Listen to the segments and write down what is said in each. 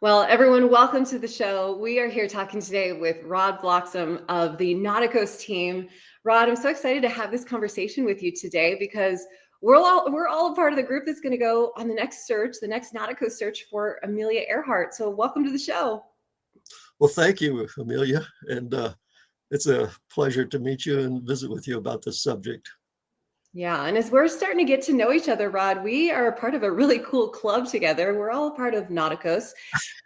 Well, everyone, welcome to the show. We are here talking today with Rod Blocksome of the Nauticos team. Rod, I'm so excited to have this conversation with you today because we're all a part of the group that's going to go on the next search, the next Nauticos search for Amelia Earhart. So welcome to the show. Well, thank you, Amelia. And it's a pleasure to meet you and visit with you about this subject. Yeah, and as we're starting to get to know each other, Rod, we are a part of a really cool club together. We're all a part of Nauticos.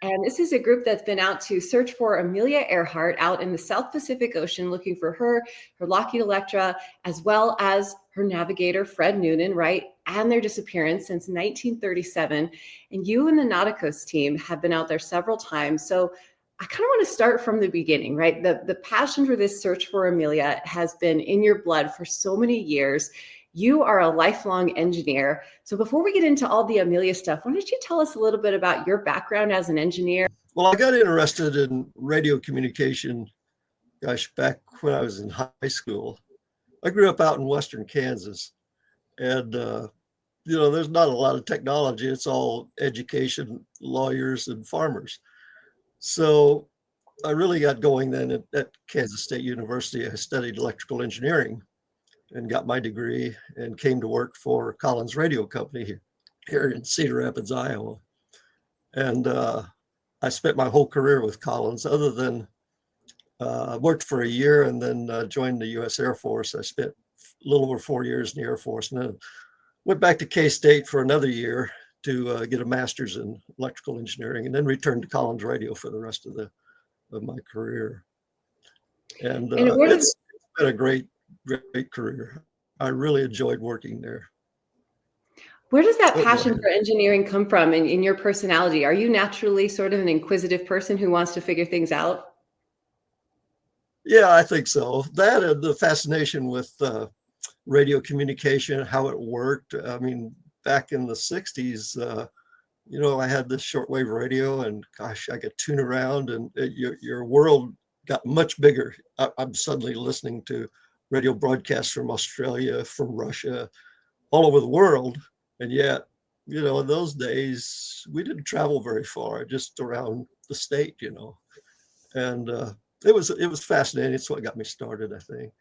And this is a group that's been out to search for Amelia Earhart out in the South Pacific Ocean, looking for her Lockheed Electra, as well as her navigator, Fred Noonan, right? And their disappearance since 1937. And you and the Nauticos team have been out there several times. So I kind of want to start from the beginning, right? The passion for this search for Amelia has been in your blood for so many years. You are a lifelong engineer. So before we get into all the Amelia stuff, why don't you tell us a little bit about your background as an engineer? Well, I got interested in radio communication, back when I was in high school. I grew up out in Western Kansas, and there's not a lot of technology. It's all education, lawyers, and farmers. So I really got going then at Kansas State University. I studied electrical engineering and got my degree and came to work for Collins Radio Company here in Cedar Rapids, Iowa. And I spent my whole career with Collins, other than worked for a year and then joined the U.S. Air Force. I spent a little over 4 years in the Air Force, and then went back to K-State for another year to get a master's in electrical engineering, and then returned to Collins Radio for the rest of my career. And it's been a great career. I really enjoyed working there. Where does that passion for engineering come from in your personality? Are you naturally sort of an inquisitive person who wants to figure things out? Yeah, I think so. That and the fascination with radio communication, how it worked. I mean, back in the 60s, I had this shortwave radio, and gosh, I could tune around, and your world got much bigger. I'm suddenly listening to radio broadcasts from Australia, from Russia, all over the world. And yet, in those days, we didn't travel very far, just around the state, and it was fascinating. It's what got me started, I think.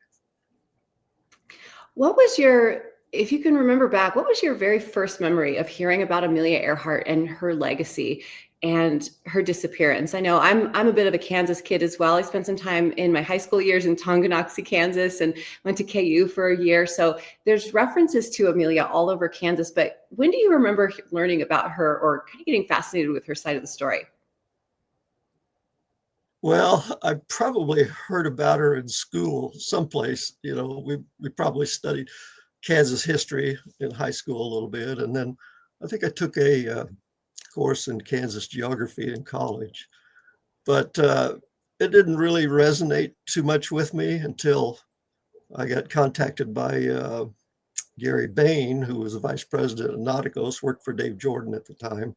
If you can remember back, what was your very first memory of hearing about Amelia Earhart and her legacy and her disappearance? I know I'm a bit of a Kansas kid as well. I spent some time in my high school years in Tonganoxie, Kansas, and went to KU for a year. So there's references to Amelia all over Kansas. But when do you remember learning about her or kind of getting fascinated with her side of the story? Well, I probably heard about her in school someplace. We probably studied Kansas history in high school a little bit. And then I think I took a course in Kansas geography in college. But it didn't really resonate too much with me until I got contacted by Gary Bain, who was the vice president of Nauticos, worked for Dave Jordan at the time.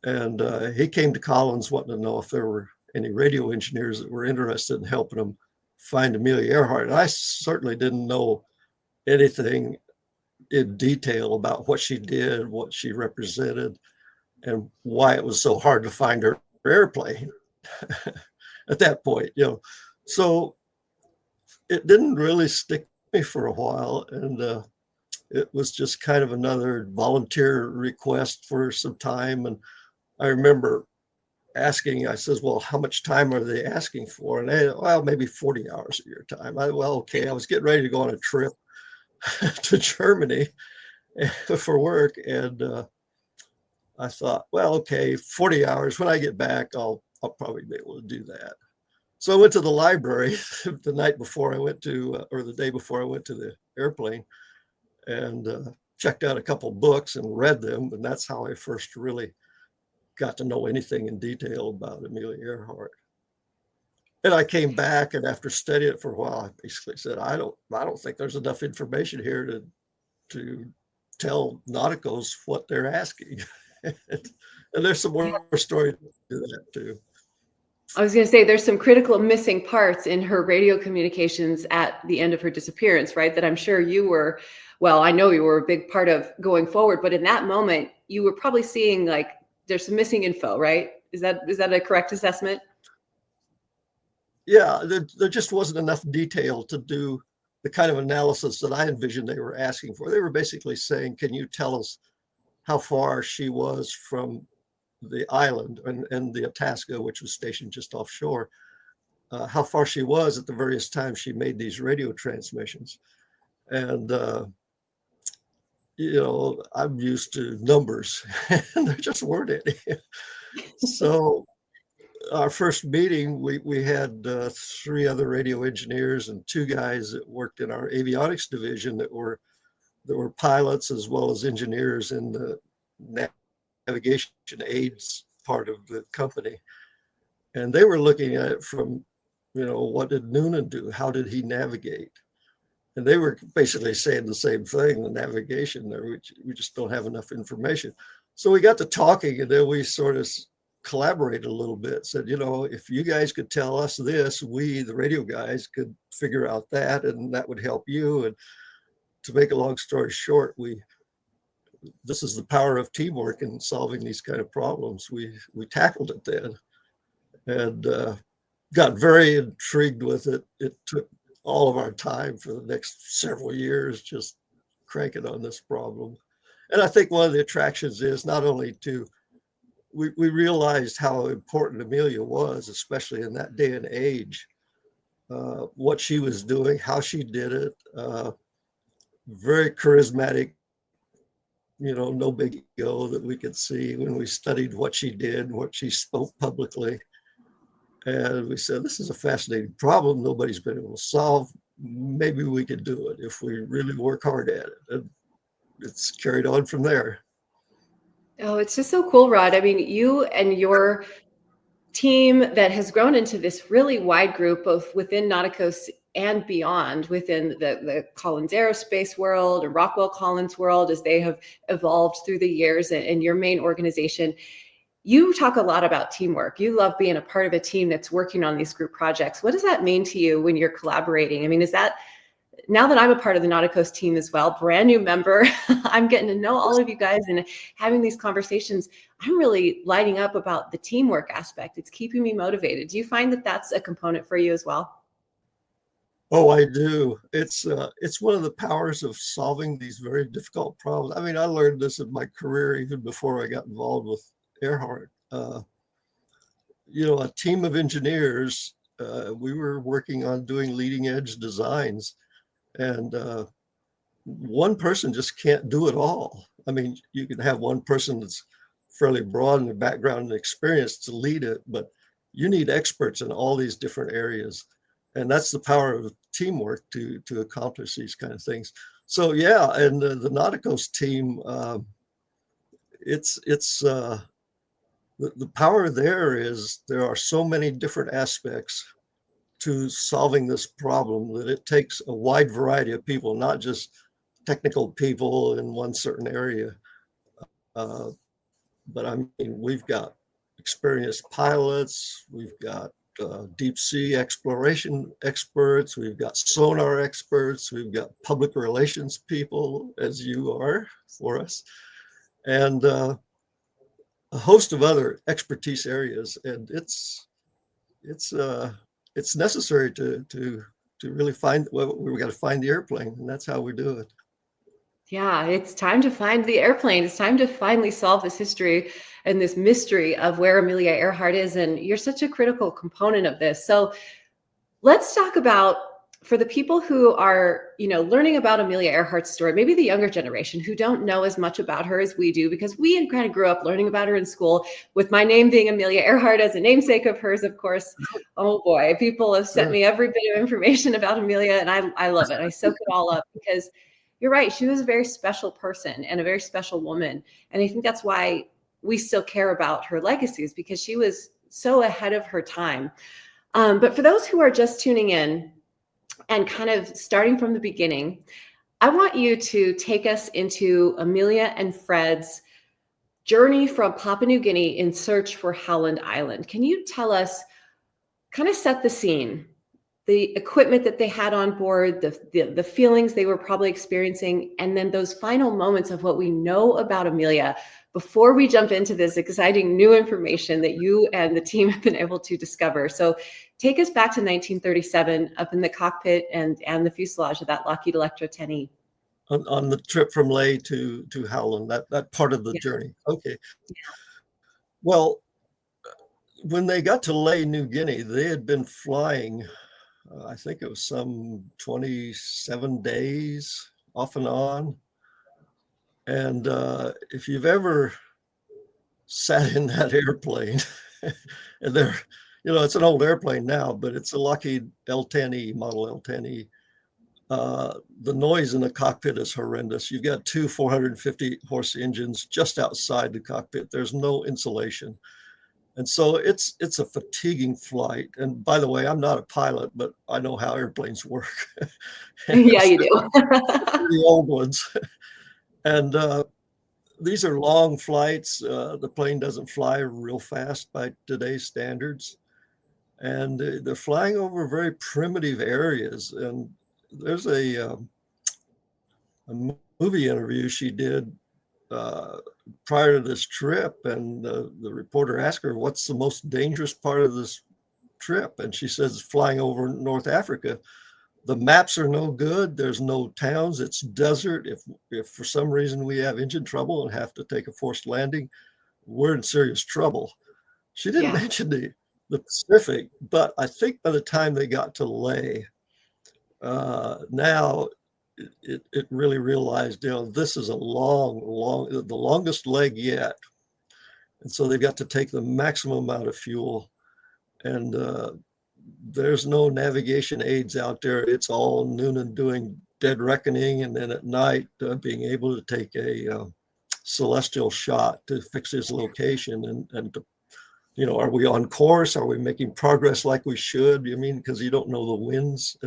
And he came to Collins wanting to know if there were any radio engineers that were interested in helping him find Amelia Earhart. And I certainly didn't know anything in detail about what she did, what she represented, and why it was so hard to find her airplane at that point. So it didn't really stick with me for a while, and it was just kind of another volunteer request for some time. And I remember asking, I says, well, how much time are they asking for? And well, maybe 40 hours of your time. Okay. I was getting ready to go on a trip to Germany for work. And I thought, well, okay, 40 hours. When I get back, I'll probably be able to do that. So I went to the library the night before I went to, or the day before I went to the airplane, and checked out a couple books and read them. And that's how I first really got to know anything in detail about Amelia Earhart. And I came back, and after studying it for a while, I basically said, I don't think there's enough information here to tell Nauticos what they're asking. And there's some more story to that too. I was going to say there's some critical missing parts in her radio communications at the end of her disappearance, right? That I'm sure I know you were a big part of going forward, but in that moment, you were probably seeing like there's some missing info, right? Is that a correct assessment? Yeah, there just wasn't enough detail to do the kind of analysis that I envisioned they were asking for. They were basically saying, can you tell us how far she was from the island and the Itasca, which was stationed just offshore, how far she was at the various times she made these radio transmissions. And, I'm used to numbers and there just weren't any. So our first meeting, we had three other radio engineers and two guys that worked in our avionics division that were pilots as well as engineers in the navigation aids part of the company. And they were looking at it from, what did Noonan do? How did he navigate? And they were basically saying the same thing, the navigation there, we just don't have enough information. So we got to talking and then we sort of collaborated a little bit, said, if you guys could tell us this, we, the radio guys, could figure out that, and that would help you. And to make a long story short, this is the power of teamwork in solving these kind of problems. We tackled it then and got very intrigued with it. It took all of our time for the next several years just cranking on this problem. And I think one of the attractions is not only we realized how important Amelia was, especially in that day and age, what she was doing, how she did it, very charismatic, no big ego that we could see when we studied what she did, what she spoke publicly. And we said, this is a fascinating problem. Nobody's been able to solve. Maybe we could do it if we really work hard at it. And it's carried on from there. Oh, it's just so cool, Rod. I mean, you and your team that has grown into this really wide group, both within Nauticos and beyond, within the Collins Aerospace world or Rockwell Collins world, as they have evolved through the years, and your main organization. You talk a lot about teamwork. You love being a part of a team that's working on these group projects. What does that mean to you when you're collaborating? I mean, is that, now that I'm a part of the Nauticos team as well, brand new member, I'm getting to know all of you guys and having these conversations. I'm really lighting up about the teamwork aspect. It's keeping me motivated. Do you find that that's a component for you as well? Oh, I do. It's one of the powers of solving these very difficult problems. I mean, I learned this in my career even before I got involved with Earhart. A team of engineers, we were working on doing leading edge designs, and one person just can't do it all. I mean, you can have one person that's fairly broad in their background and experience to lead it, but you need experts in all these different areas. And that's the power of teamwork to accomplish these kind of things. So yeah, and the Nauticos team, it's the power there is there are so many different aspects to solving this problem that it takes a wide variety of people, not just technical people in one certain area. Uh, but I mean, we've got experienced pilots, we've got deep sea exploration experts, we've got sonar experts, we've got public relations people, as you are for us, and a host of other expertise areas. And it's necessary to really find, well, we got to find the airplane, and that's how we do it. Yeah, it's time to find the airplane. It's time to finally solve this history and this mystery of where Amelia Earhart is. And you're such a critical component of this. So let's talk about, for the people who are, learning about Amelia Earhart's story, maybe the younger generation who don't know as much about her as we do, because we kind of grew up learning about her in school, with my name being Amelia Earhart as a namesake of hers, of course. Oh boy, people have sent me every bit of information about Amelia, and I love it. I soak it all up because you're right. She was a very special person and a very special woman. And I think that's why we still care about her legacies, because she was so ahead of her time. But for those who are just tuning in and kind of starting from the beginning, I want you to take us into Amelia and Fred's journey from Papua New Guinea in search for Howland Island. Can you tell us, kind of set the scene? the equipment that they had on board, the feelings they were probably experiencing, and then those final moments of what we know about Amelia before we jump into this exciting new information that you and the team have been able to discover. So take us back to 1937 up in the cockpit and the fuselage of that Lockheed Electra 10E. On the trip from Leh to Howland, that part of the Yeah. journey. Okay. Well, when they got to Leh, New Guinea, they had been flying, I think it was some 27 days off and on. And if you've ever sat in that airplane, and they're, it's an old airplane now, but it's a Lockheed L-10E, model L-10E. The noise in the cockpit is horrendous. You've got two 450 horse engines just outside the cockpit. There's no insulation. And so it's a fatiguing flight. And by the way, I'm not a pilot, but I know how airplanes work. Yeah, you do. The old ones. And these are long flights. The plane doesn't fly real fast by today's standards. And they're flying over very primitive areas. And there's a movie interview she did prior to this trip, and the reporter asked her, what's the most dangerous part of this trip? And she says, flying over North Africa. The maps are no good. There's no towns. It's desert. If for some reason we have engine trouble and have to take a forced landing, we're in serious trouble. She didn't mention the Pacific, but I think by the time they got to Leh, now it really realized, this is a the longest leg yet. And so they've got to take the maximum amount of fuel. And there's no navigation aids out there. It's all Noonan doing dead reckoning. And then at night, being able to take a celestial shot to fix his location and to, are we on course? Are we making progress like we should? Because you don't know the winds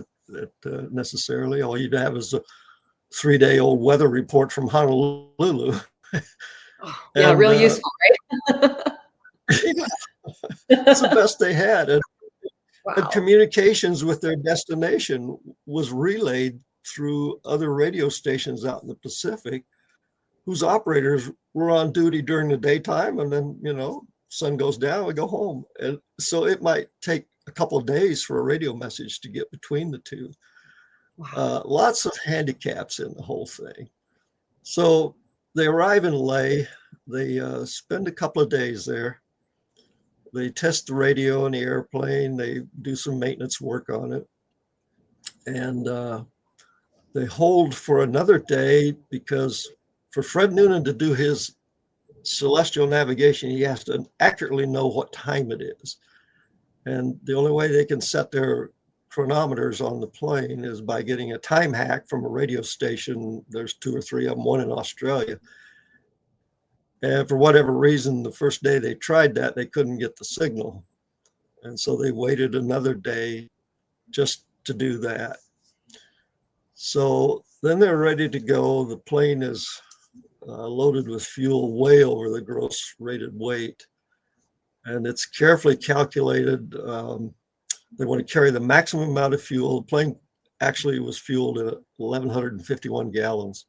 necessarily. All you'd have is a 3-day-old weather report from Honolulu. Yeah, real useful, right? It's the best they had. And, wow. and communications with their destination was relayed through other radio stations out in the Pacific, whose operators were on duty during the daytime. And then, sun goes down, we go home. And so it might take a couple of days for a radio message to get between the two. Wow. Lots of handicaps in the whole thing. So they arrive in Leh. They spend a couple of days there. They test the radio in the airplane. They do some maintenance work on it. And they hold for another day because for Fred Noonan to do his celestial navigation, he has to accurately know what time it is. And the only way they can set their chronometers on the plane is by getting a time hack from a radio station. There's 2 or 3 of them, one in Australia. And for whatever reason, the first day they tried that, they couldn't get the signal. And so they waited another day just to do that. So then they're ready to go. The plane is loaded with fuel way over the gross rated weight. And it's carefully calculated. They want to carry the maximum amount of fuel. The plane actually was fueled at 1,151 gallons.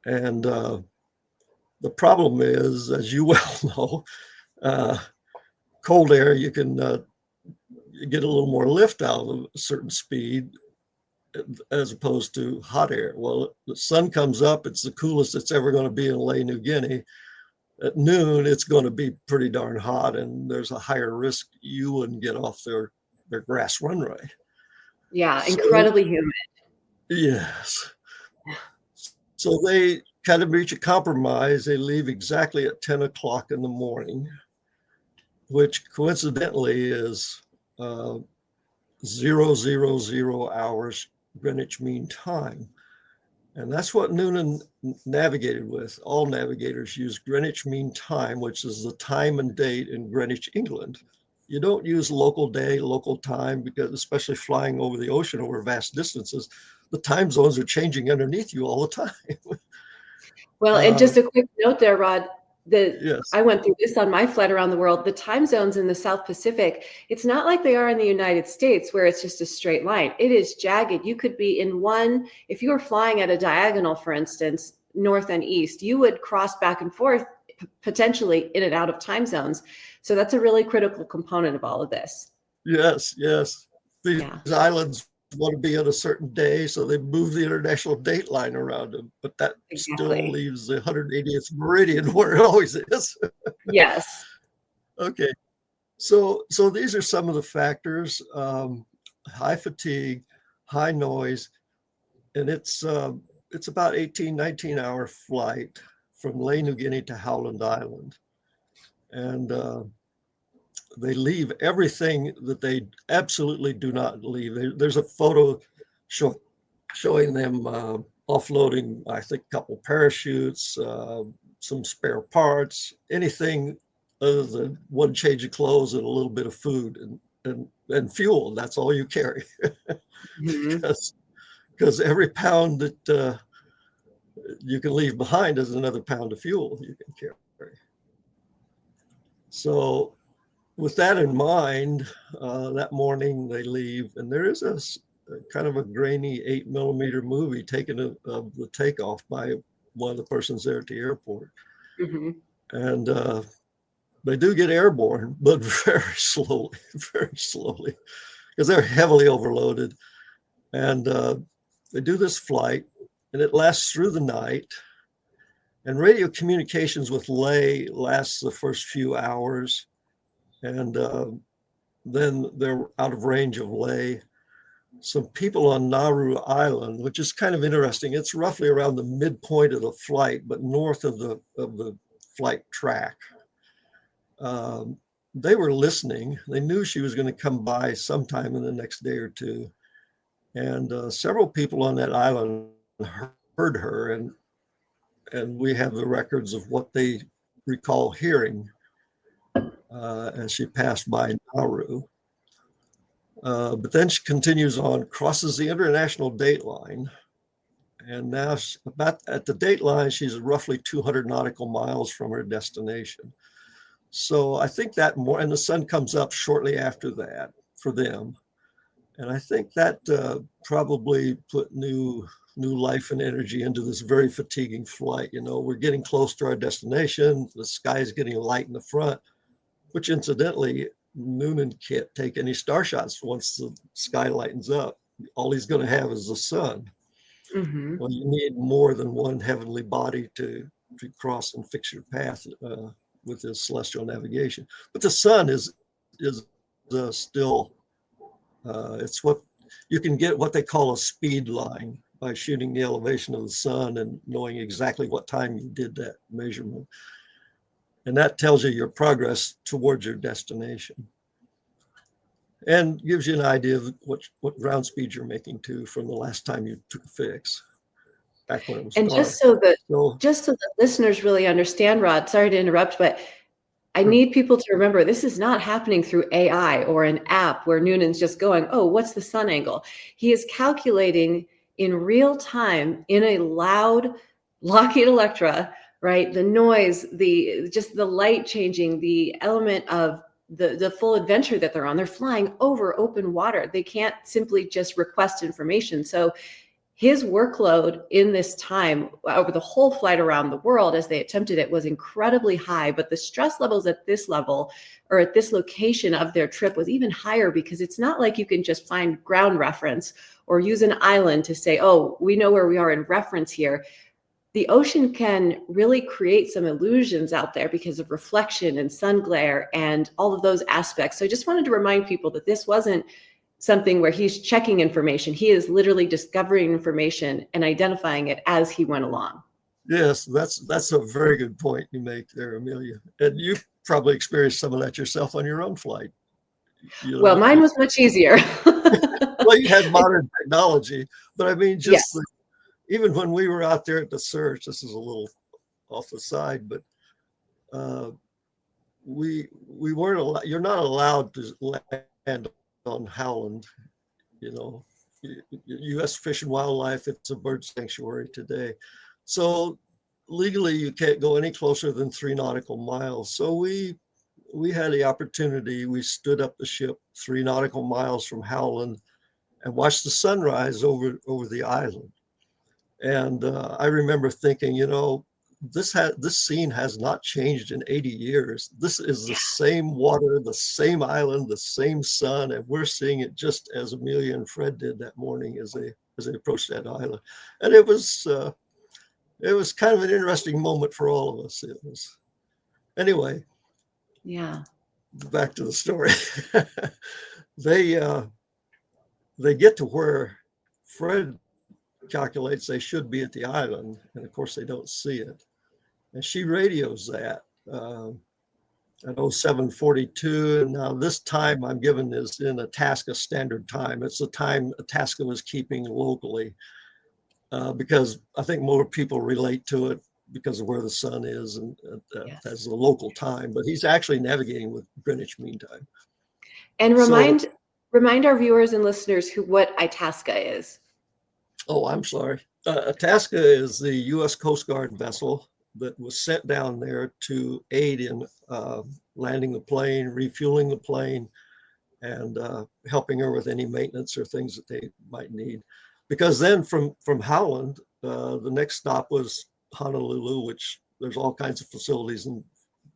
And the problem is, as you well know, cold air, you can get a little more lift out of a certain speed as opposed to hot air. Well, the sun comes up, it's the coolest it's ever going to be in Leh, New Guinea. At noon, it's going to be pretty darn hot, and there's a higher risk you wouldn't get off their grass runway. Yeah, incredibly humid. Yes. So they kind of reach a compromise. They leave exactly at 10 o'clock in the morning, which coincidentally is 000 hours Greenwich Mean Time. And that's what Noonan navigated with. All navigators use Greenwich Mean Time, which is the time and date in Greenwich, England. You don't use local day, local time, because especially flying over the ocean over vast distances, the time zones are changing underneath you all the time. Well, and just a quick note there, Rod, Yes. I went through this on my flight around the world. The time zones in the South Pacific, it's not like they are in the United States where it's just a straight line. It is jagged. You could be in one, if you were flying at a diagonal, for instance, north and east, you would cross back and forth potentially in and out of time zones. So that's a really critical component of all of this. Yes, yes. These Yeah, islands want to be on a certain day, so they move the international date line around them, but that still exactly. leaves the 180th meridian where it always is. Yes. Okay, so these are some of the factors: high fatigue, high noise, and it's about 18, 19-hour flight from Ley New Guinea to Howland Island, and they leave everything that they absolutely do not leave. There's a photo show, showing them offloading, I think, a couple parachutes, some spare parts, anything other than one change of clothes and a little bit of food and fuel. That's all you carry. Mhm. Because every pound that you can leave behind is another pound of fuel you can carry. So with that in mind, that morning they leave, and there is a kind of a grainy 8 millimeter movie taken of the takeoff by one of the persons there at the airport. Mhm. And they do get airborne, but very slowly, because they're heavily overloaded. And they do this flight, and it lasts through the night. And radio communications with Ley lasts the first few hours, and then they're out of range of Ley. Some people on Nauru Island, which is kind of interesting. It's roughly around the midpoint of the flight, but north of the flight track. Um, they were listening. They knew she was going to come by sometime in the next day or two, and several people on that island heard her, and we have the records of what they recall hearing as she passed by Nauru. But then she continues on, crosses the international date line, and now about at the date line, she's roughly 200 nautical miles from her destination. So I think that more, and the sun comes up shortly after that for them, and I think that probably put new life and energy into this very fatiguing flight. You know, we're getting close to our destination. The sky is getting light in the front, which incidentally, Noonan can't take any star shots once the sky lightens up. All he's going to have is the sun. Mhm. Well, you need more than one heavenly body to cross and fix your path with this celestial navigation. But the sun is still it's what you can get what they call a speed line by shooting the elevation of the sun and knowing exactly what time you did that measurement, and that tells you your progress towards your destination and gives you an idea of what ground speed you're making to from the last time you took a fix back when it was And dark. So just so the listeners really understand, Rod, sorry to interrupt, but I sure. need people to remember this is not happening through AI or an app where Noonan's just going, oh, what's the sun angle? He is calculating in real time in a loud Lockheed Electra, right? The noise, the just the light changing, the element of the full adventure that they're on. They're flying over open water. They can't simply just request information. So his workload in this time over the whole flight around the world as they attempted it was incredibly high, but the stress levels at this level or at this location of their trip was even higher because it's not like you can just find ground reference or use an island to say, oh, we know where we are in reference here. The ocean can really create some illusions out there because of reflection and sun glare and all of those aspects. So I just wanted to remind people that this wasn't something where he's checking information. He is literally discovering information and identifying it as he went along. yes, that's a very good point you make there, Amelia. And you probably experienced some of that yourself on your own flight. You Well, know, mine was much easier. well, you had modern technology, but I mean, just Yes. even when we were out there at the search, this is a little off the side, but uh, we weren't allowed. You're not allowed to land on Howland. You know, U.S. Fish and Wildlife. It's a bird sanctuary today, so legally you can't go any closer than 3 nautical miles. So we had the opportunity. We stood up the ship 3 nautical miles from Howland and watched the sunrise over the island. And I remember thinking, this scene has not changed in 80 years. This is the same water, the same island, the same sun, and we're seeing it just as Amelia and Fred did that morning as they approached that island. And it was kind of an interesting moment for all of us. It was anyway. Yeah. Back to the story. they they get to where Fred calculates they should be at the island, and of course they don't see it. And she radios that at 07:42. And now this time I'm given is in Itasca Standard Time. It's the time Itasca was keeping locally, because I think more people relate to it because of where the sun is and Yes. as the local time. But he's actually navigating with Greenwich Mean Time. And So, remind our viewers and listeners what Itasca is. oh, I'm sorry. Itasca is the U.S. Coast Guard vessel that was sent down there to aid in landing the plane, refueling the plane, and helping her with any maintenance or things that they might need. Because then from Howland, the next stop was Honolulu, which there's all kinds of facilities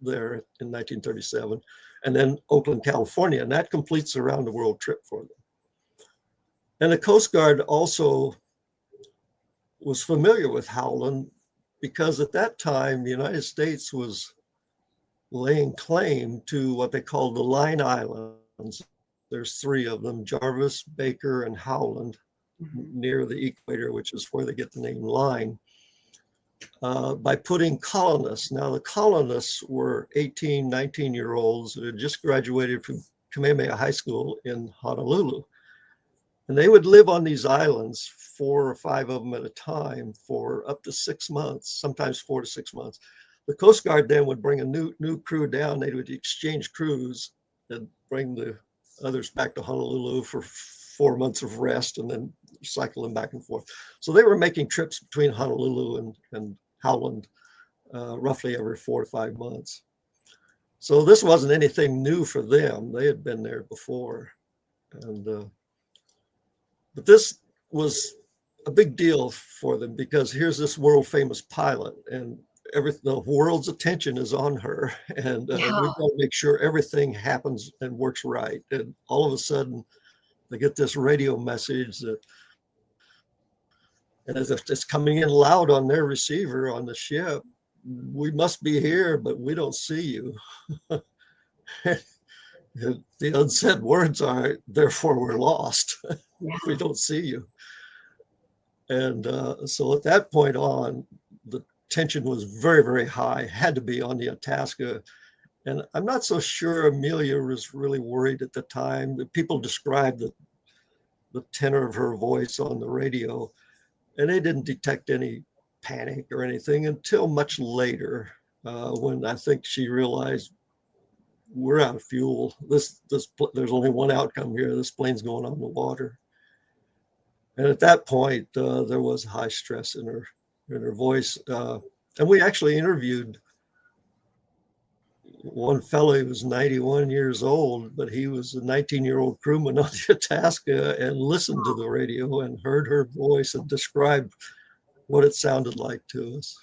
there in 1937, and then Oakland, California, and that completes the round the world trip for them. And the Coast Guard also was familiar with Howland because at that time, the United States was laying claim to what they called the Line Islands. There's 3 of them, Jarvis, Baker, and Howland, near the equator, which is where they get the name Line, by putting colonists. Now, the colonists were 18, 19-year-olds who had just graduated from Kamehameha High School in Honolulu. And they would live on these islands, 4 or 5 of them at a time, for up to 6 months, sometimes 4 to 6 months. The Coast Guard then would bring a new crew down. They would exchange crews and bring the others back to Honolulu for 4 months of rest and then cycle them back and forth. So they were making trips between Honolulu and Howland roughly every 4 to 5 months. So this wasn't anything new for them. They had been there before. But this was a big deal for them because here's this world famous pilot, and the world's attention is on her, and we've got to make sure everything happens and works right. And all of a sudden, they get this radio message that, and as if it's coming in loud on their receiver on the ship, "We must be here, but we don't see you." The unsaid words are, "Therefore we're lost." If we don't see you. And so at that point on, the tension was very, very high, had to be on the Itasca. And I'm not so sure Amelia was really worried at the time. The people described the tenor of her voice on the radio, and they didn't detect any panic or anything until much later, when I think she realized we're out of fuel. There's only one outcome here. This plane's going on the water. And at that point, there was high stress in her voice. And we actually interviewed one fellow who was 91 years old, but he was a 19-year-old crewman on the Itasca and listened to the radio and heard her voice and described what it sounded like to us.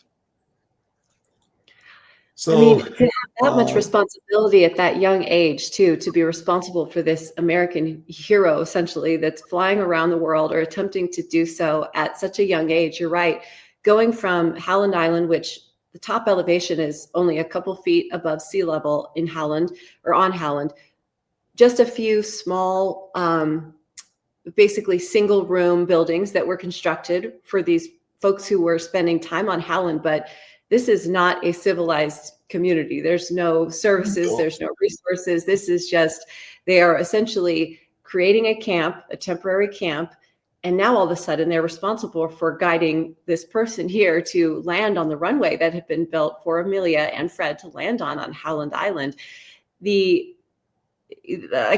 So, I mean, to have that much responsibility at that young age, too, to be responsible for this American hero, essentially, that's flying around the world or attempting to do so at such a young age. You're right. Going from Howland Island, which the top elevation is only a couple feet above sea level in Howland or on Howland, just a few small, basically single room buildings that were constructed for these folks who were spending time on Howland. But this is not a civilized community. There's no services, there's no resources. This is just, they are essentially creating a camp, a temporary camp. And now all of a sudden they're responsible for guiding this person here to land on the runway that had been built for Amelia and Fred to land on Howland Island. I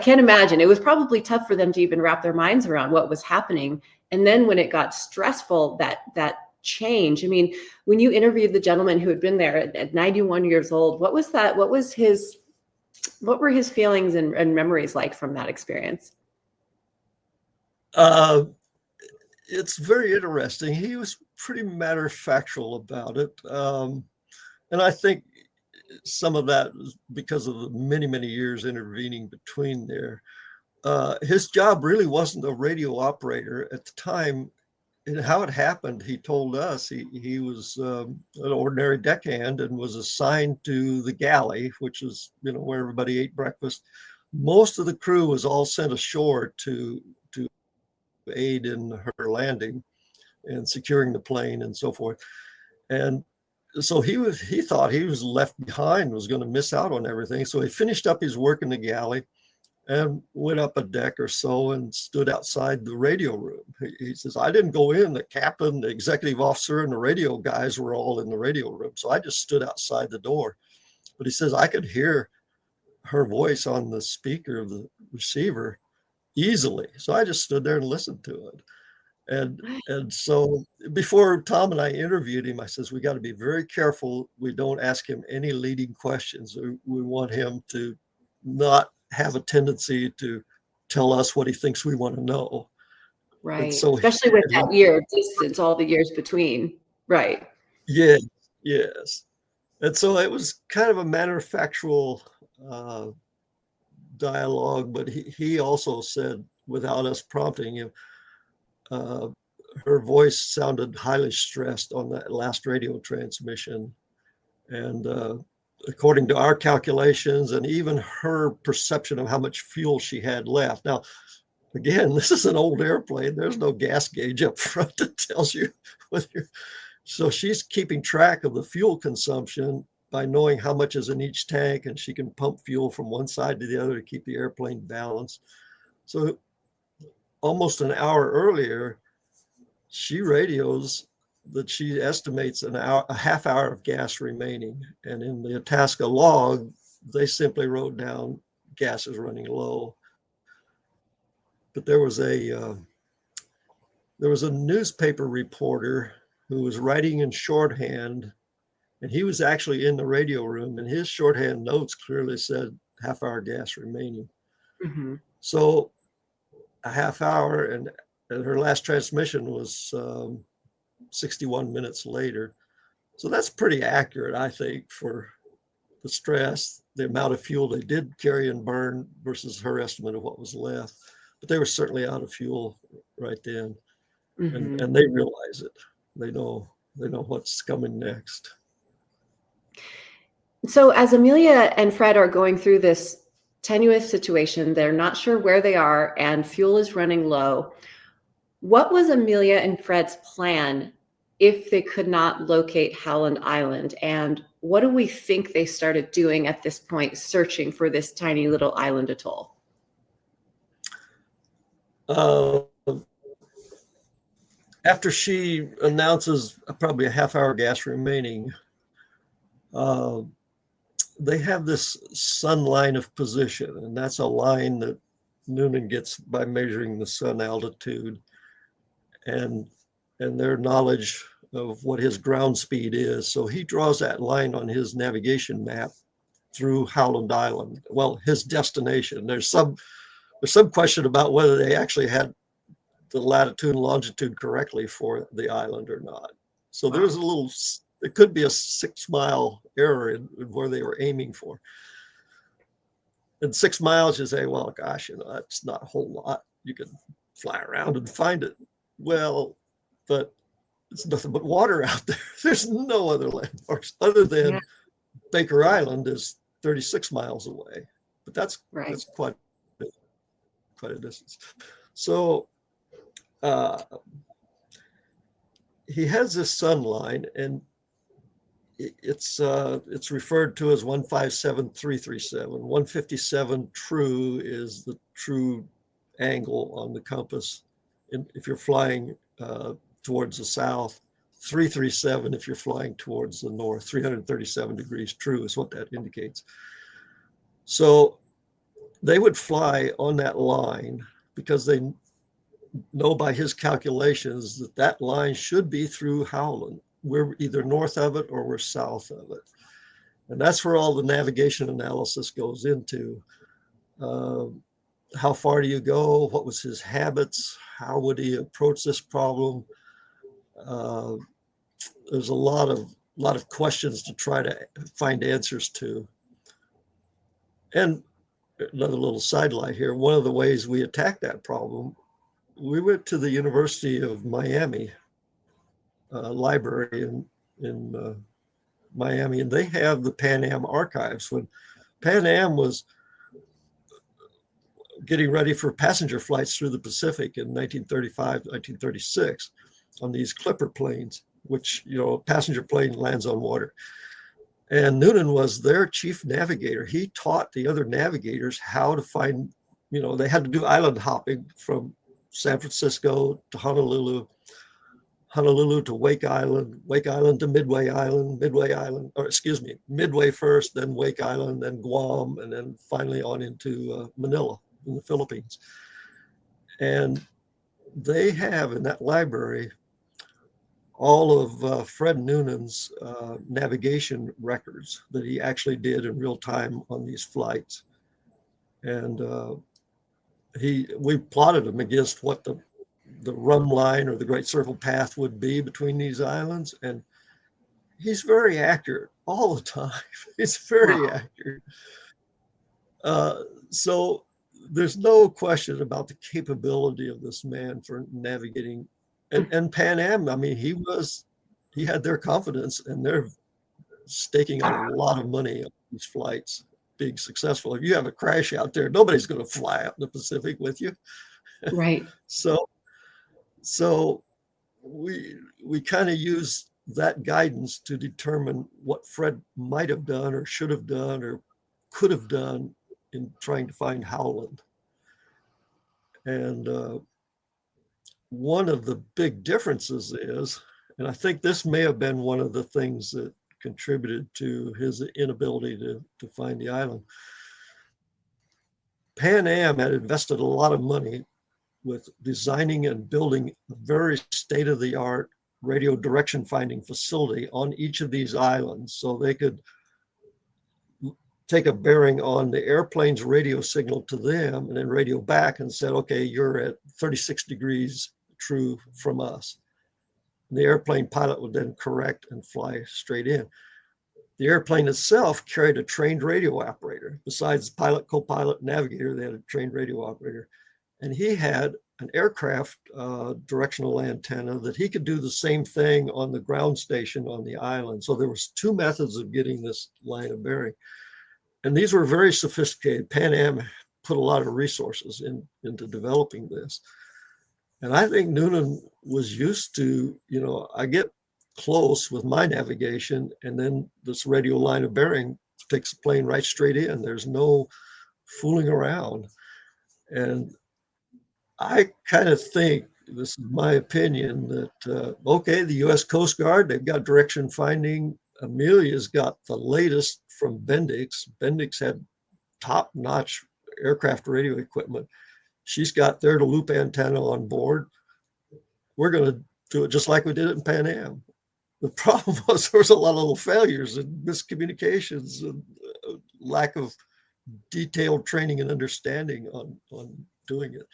can't imagine. It was probably tough for them to even wrap their minds around what was happening. And then when it got stressful, that change? I mean, when you interviewed the gentleman who had been there at 91 years old, what was that? What were his feelings and memories like from that experience? Uh, it's very interesting. He was pretty matter factual about it. And I think some of that was because of the many, many years intervening between there. His job really wasn't a radio operator at the time. And how it happened, he told us he was an ordinary deckhand and was assigned to the galley, which is, where everybody ate breakfast. Most of the crew was all sent ashore to aid in her landing and securing the plane and so forth. And so he thought he was left behind, was going to miss out on everything. So he finished up his work in the galley and went up a deck or so and stood outside the radio room. He says, I didn't go in. The captain, the executive officer, and the radio guys were all in the radio room. So I just stood outside the door. But he says, I could hear her voice on the speaker of the receiver easily. So I just stood there and listened to it. And so before Tom and I interviewed him, I says, we got to be very careful. We don't ask him any leading questions. We want him to not have a tendency to tell us what he thinks we want to know. And Right. so Especially with that year distance, all the years between. Right. yeah, yes. And so it was kind of a matter-of-factual dialogue, but he also said, without us prompting him, her voice sounded highly stressed on that last radio transmission. And according to our calculations and even her perception of how much fuel she had left. Now, again, this is an old airplane. There's no gas gauge up front that tells you whether you're, so she's keeping track of the fuel consumption by knowing how much is in each tank, and she can pump fuel from one side to the other to keep the airplane balanced. So almost an hour earlier, she radios that she estimates a half hour of gas remaining. And in the Itasca log, they simply wrote down gas is running low. But there was a newspaper reporter who was writing in shorthand, and he was actually in the radio room, and his shorthand notes clearly said half hour gas remaining. Mm-hmm. So a half hour, and her last transmission was 61 minutes later. So that's pretty accurate, I think, for the stress, the amount of fuel they did carry and burn versus her estimate of what was left. But they were certainly out of fuel right then. Mm-hmm. And they realize it. They know what's coming next. So as Amelia and Fred are going through this tenuous situation, they're not sure where they are and fuel is running low. What was Amelia and Fred's plan if they could not locate Howland Island? And what do we think they started doing at this point, searching for this tiny little island atoll? After she announces probably a half hour gas remaining, they have this sun line of position, and that's a line that Noonan gets by measuring the sun altitude and their knowledge of what his ground speed is. So he draws that line on his navigation map through Howland Island. Well, his destination. There's some question about whether they actually had the latitude and longitude correctly for the island or not. So there's a little, it could be a 6 mile error in where they were aiming for. And 6 miles, you say, well, gosh, that's not a whole lot. You can fly around and find it. Well, but it's nothing but water out there. There's no other landmarks other than Baker Island is 36 miles away. But that's quite a distance. So he has this sun line, and it's referred to as 157337. 157 true is the true angle on the compass. And if you're flying towards the south, 337 if you're flying towards the north. 337 degrees true is what that indicates. So they would fly on that line because know by his calculations that that line should be through Howland. We're either north of it or we're south of it. And that's where all the navigation analysis goes into. Uh, how far do you go? What was his habits? How would he approach this problem? Uh, there's a lot of questions to try to find answers to. And another little sidelight here, one of the ways we attacked that problem, we went to the University of Miami library in Miami, and they have the Pan Am archives. When Pan Am was getting ready for passenger flights through the Pacific in 1935, 1936 on these Clipper planes, which, you know, a passenger plane lands on water. And Noonan was their chief navigator. He taught the other navigators how to find, you know, they had to do island hopping from San Francisco to Honolulu, Honolulu to Wake Island to Midway Island, or excuse me, Midway first, then Wake Island, then Guam, and then finally on into Manila in the Philippines. And they have in that library all of Fred Noonan's navigation records that he actually did in real time on these flights. And we plotted them against what the rum line or the Great Circle Path would be between these islands. And he's very accurate all the time. He's very Wow. accurate. So there's no question about the capability of this man for navigating. And Pan Am, I mean, he had their confidence, and they're staking a lot of money on these flights being successful. If you have a crash out there, nobody's going to fly up the Pacific with you. Right. So we kind of use that guidance to determine what Fred might have done or should have done or could have done in trying to find Howland. And one of the big differences is, and I think this may have been one of the things that contributed to his inability to find the island. Pan Am had invested a lot of money with designing and building a very state-of-the-art radio direction finding facility on each of these islands so they could take a bearing on the airplane's radio signal to them and then radio back and said, okay, you're at 36 degrees true from us. And the airplane pilot would then correct and fly straight in. The airplane itself carried a trained radio operator. Besides pilot, co-pilot, navigator, they had a trained radio operator. And he had an aircraft directional antenna that he could do the same thing on the ground station on the island. So there was two methods of getting this line of bearing. And these were very sophisticated. Pan Am put a lot of resources into developing this. And I think Noonan was used to, you know, I get close with my navigation, and then this radio line of bearing takes the plane right straight in. There's no fooling around. And I kind of think, this is my opinion, that, okay, the US Coast Guard, they've got direction finding. Amelia's got the latest from Bendix. Bendix had top-notch aircraft radio equipment. She's got their loop antenna on board. We're going to do it just like we did it in Pan Am. The problem was there was a lot of little failures and miscommunications and lack of detailed training and understanding on doing it.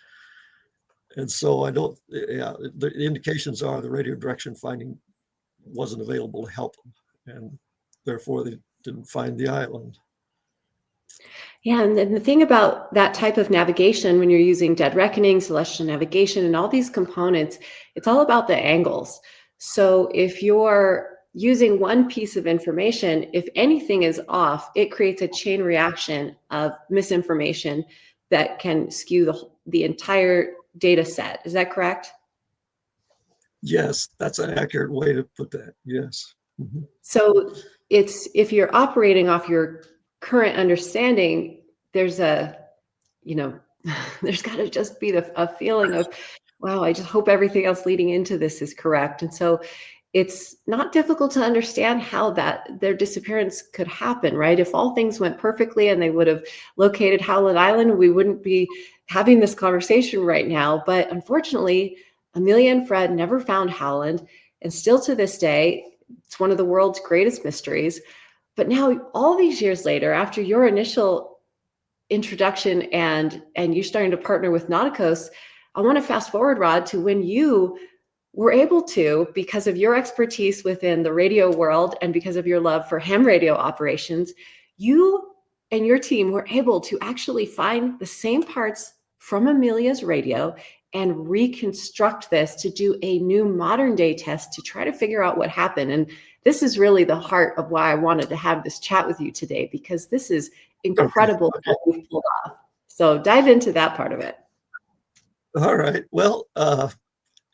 And so the indications are the radio direction finding wasn't available to help them, and therefore they didn't find the island. Yeah, and then the thing about that type of navigation, when you're using dead reckoning, celestial navigation, and all these components, it's all about the angles. So if you're using one piece of information, if anything is off, it creates a chain reaction of misinformation that can skew the entire data set. Is that correct? Yes, that's an accurate way to put that. Yes. Mm-hmm. So it's, if you're operating off your current understanding, there's a, you know, there's got to just be a feeling of, wow, I just hope everything else leading into this is correct. And so it's not difficult to understand how that their disappearance could happen, right? If all things went perfectly and they would have located Howland Island, we wouldn't be having this conversation right now. But unfortunately, Amelia and Fred never found Howland, and still to this day, it's one of the world's greatest mysteries. But now, all these years later, after your initial introduction and you starting to partner with Nauticos, I want to fast forward, Rod, to when you were able to, because of your expertise within the radio world and because of your love for ham radio operations, you and your team were able to actually find the same parts from Amelia's radio and reconstruct this to do a new modern day test to try to figure out what happened. And this is really the heart of why I wanted to have this chat with you today, because this is Okay. incredible Okay. what we've pulled off. So dive into that part of it. All right. Well,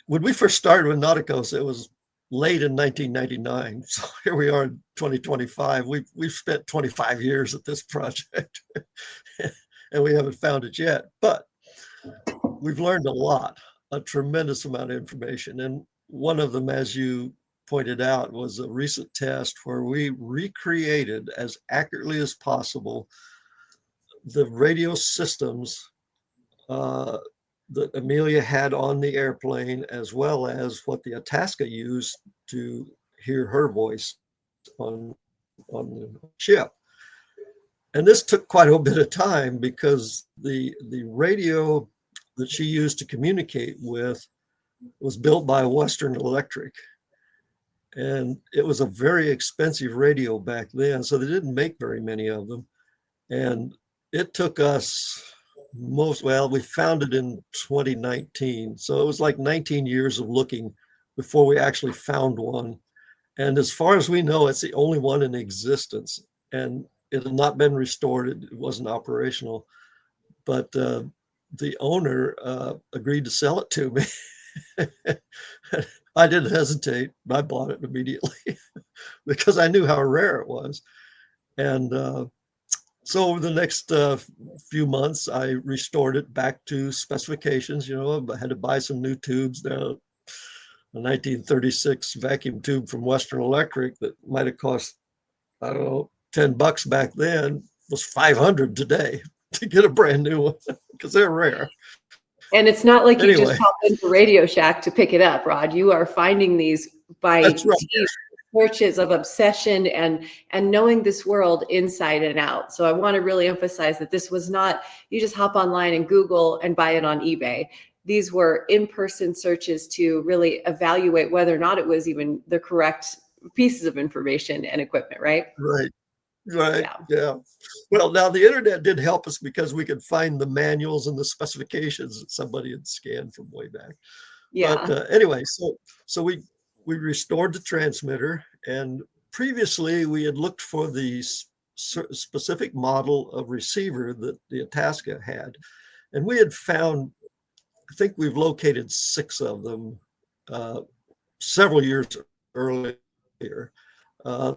when we first started with Nauticos, it was late in 1999. So here we are in 2025. We've spent 25 years at this project, and we haven't found it yet. But we've learned a tremendous amount of information. And one of them, as you pointed out, was a recent test where we recreated as accurately as possible the radio systems uh, that Amelia had on the airplane, as well as what the Itasca used to hear her voice on the ship. And this took quite a bit of time because the radio that she used to communicate with was built by Western Electric. And it was a very expensive radio back then, so they didn't make very many of them. And it took us we found it in 2019. So it was like 19 years of looking before we actually found one. And as far as we know, it's the only one in existence. And it had not been restored, it wasn't operational. But the owner agreed to sell it to me. I didn't hesitate. I bought it immediately because I knew how rare it was. And so over the next few months, I restored it back to specifications. You know, I had to buy some new tubes. Now, a 1936 vacuum tube from Western Electric that might have cost, I don't know, $10 back then was 500 today to get a brand new one because they're rare. And it's not like you just Anyway, pop into Radio Shack to pick it up, Rod. You are finding these by that's right. deep searches of obsession and knowing this world inside and out. So I want to really emphasize that this was not you just hop online and Google and buy it on eBay. These were in-person searches to really evaluate whether or not it was even the correct pieces of information and equipment, right? Right. Right. Yeah. Yeah. Well, now the internet did help us because we could find the manuals and the specifications that somebody had scanned from way back. But Yeah. anyway, so we restored the transmitter, and previously we had looked for the specific model of receiver that the Itasca had, and we had found. I think we've located 6 of them several years earlier.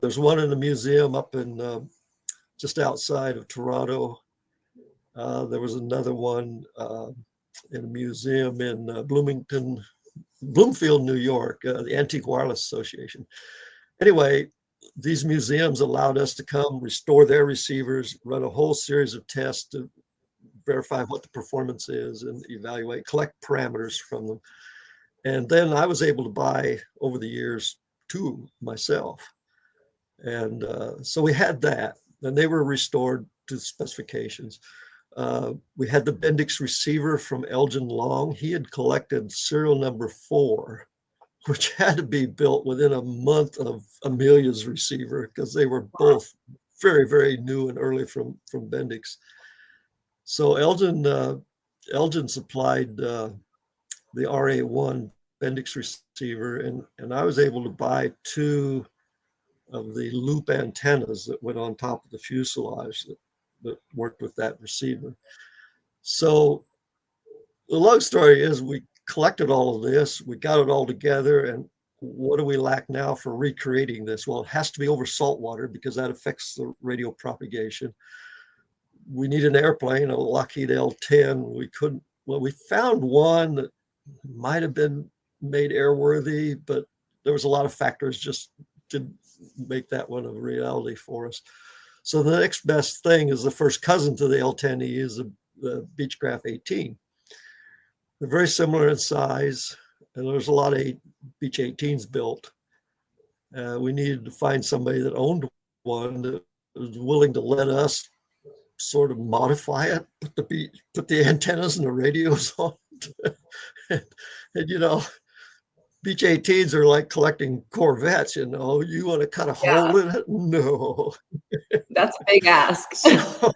There's one in the museum up in just outside of Toronto. There was another one in a museum in Bloomfield, New York, the Antique Wireless Association. Anyway, these museums allowed us to come restore their receivers, run a whole series of tests to verify what the performance is and evaluate, collect parameters from them. And then I was able to buy over the years 2 myself. And so we had that, and they were restored to specifications. We had the Bendix receiver from Elgin Long. He had collected serial number 4, which had to be built within a month of Amelia's receiver because they were both very, very new and early from Bendix. So Elgin supplied the RA1 Bendix receiver, and I was able to buy 2 of the loop antennas that went on top of the fuselage that worked with that receiver. So the long story is we collected all of this, we got it all together, and what do we lack now for recreating this? Well, it has to be over salt water because that affects the radio propagation. We need an airplane, a Lockheed L-10. We found one that might have been made airworthy, but there was a lot of factors just to make that one a reality for us. So the next best thing is the first cousin to the L10E is the Beechcraft 18. They're very similar in size, and there's a lot of Beech 18s built. We needed to find somebody that owned one that was willing to let us sort of modify it, put the antennas and the radios on it. And you know, Beech 18s are like collecting Corvettes, you know, you want to cut a Yeah, hole in it? No. that's a big ask. So,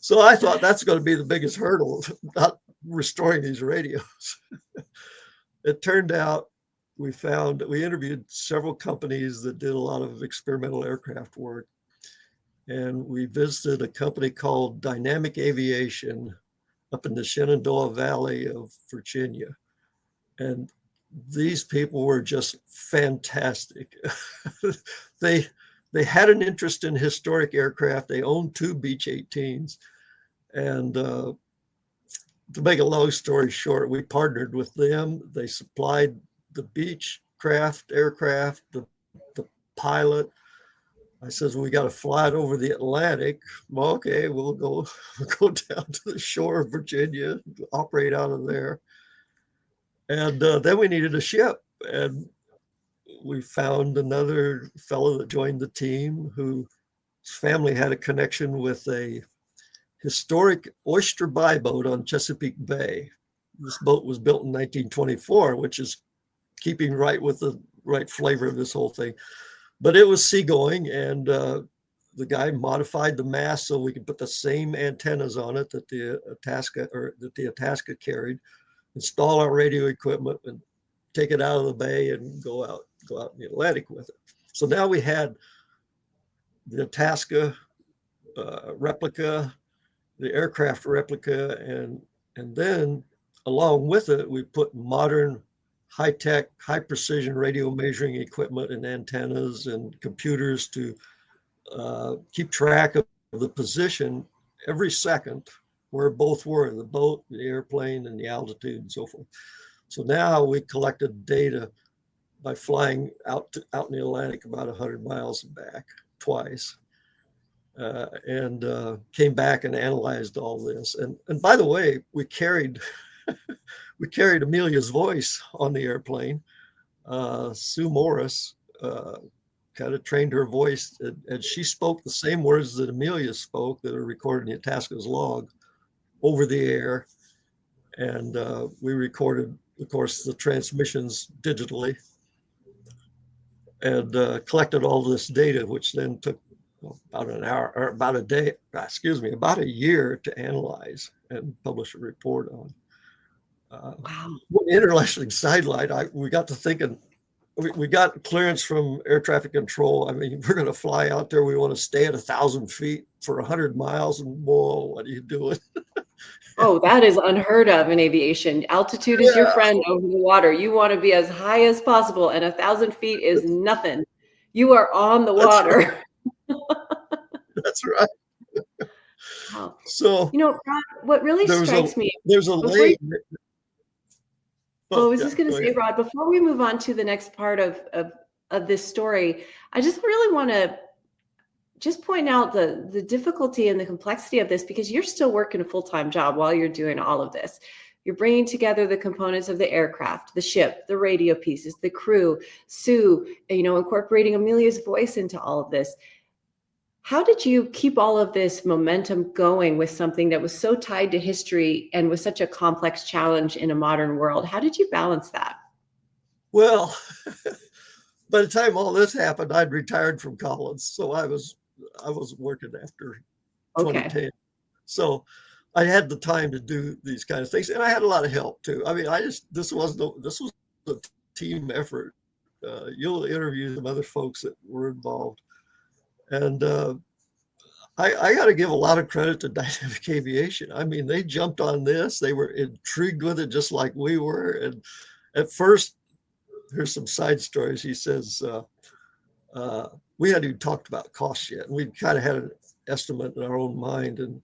so I thought that's going to be the biggest hurdle, not restoring these radios. It turned out we interviewed several companies that did a lot of experimental aircraft work. And we visited a company called Dynamic Aviation up in the Shenandoah Valley of Virginia. And these people were just fantastic. they had an interest in historic aircraft. They owned 2 Beech 18s. And to make a long story short, we partnered with them. They supplied the Beechcraft aircraft, the pilot. I says, we got to fly it over the Atlantic. Well, okay, we'll go down to the shore of Virginia, operate out of there. And then we needed a ship. And we found another fellow that joined the team whose family had a connection with a historic oyster buy boat on Chesapeake Bay. This boat was built in 1924, which is keeping right with the right flavor of this whole thing. But it was seagoing, and the guy modified the mast so we could put the same antennas on it that the Itasca carried, install our radio equipment, and take it out of the bay and go out in the Atlantic with it. So now we had the Itasca replica, the aircraft replica, and then along with it, we put modern high-tech, high-precision radio measuring equipment and antennas and computers to keep track of the position every second where both were, the boat, the airplane, and the altitude and so forth. So now we collected data by flying out in the Atlantic about 100 miles and back twice. And came back and analyzed all this. And by the way, we carried Amelia's voice on the airplane. Sue Morris kind of trained her voice, and she spoke the same words that Amelia spoke that are recorded in Itasca's log over the air. And we recorded, of course, the transmissions digitally and collected all this data, which then took about an hour or about a year to analyze and publish a report on. Wow. One interesting sidelight, we got to thinking, we got clearance from air traffic control. I mean, we're going to fly out there. We want to stay at 1,000 feet for 100 miles. And whoa, what are you doing? Oh, that is unheard of in aviation. Altitude is your Yeah, friend over the water. You want to be as high as possible, and 1,000 feet is nothing. You are on the that's right. water. That's right. Wow. So You know, Rod, what really there's strikes me a before you, lane. well, I Oh was yeah, just going to go say, ahead. Rod, before we move on to the next part of this story, I just really want to just point out the difficulty and the complexity of this, because you're still working a full-time job while you're doing all of this. You're bringing together the components of the aircraft, the ship, the radio pieces, the crew, Sue, incorporating Amelia's voice into all of this. How did you keep all of this momentum going with something that was so tied to history and was such a complex challenge in a modern world? How did you balance that? Well, by the time all this happened, I'd retired from college, so I was working after Okay. 2010. So I had the time to do these kind of things, and I had a lot of help too. I mean, this was a team effort. You'll interview some other folks that were involved, and I got to give a lot of credit to Dynamic Aviation. I mean, they jumped on this; they were intrigued with it just like we were. And at first, here's some side stories. He says we hadn't even talked about costs yet, and we kind of had an estimate in our own mind, and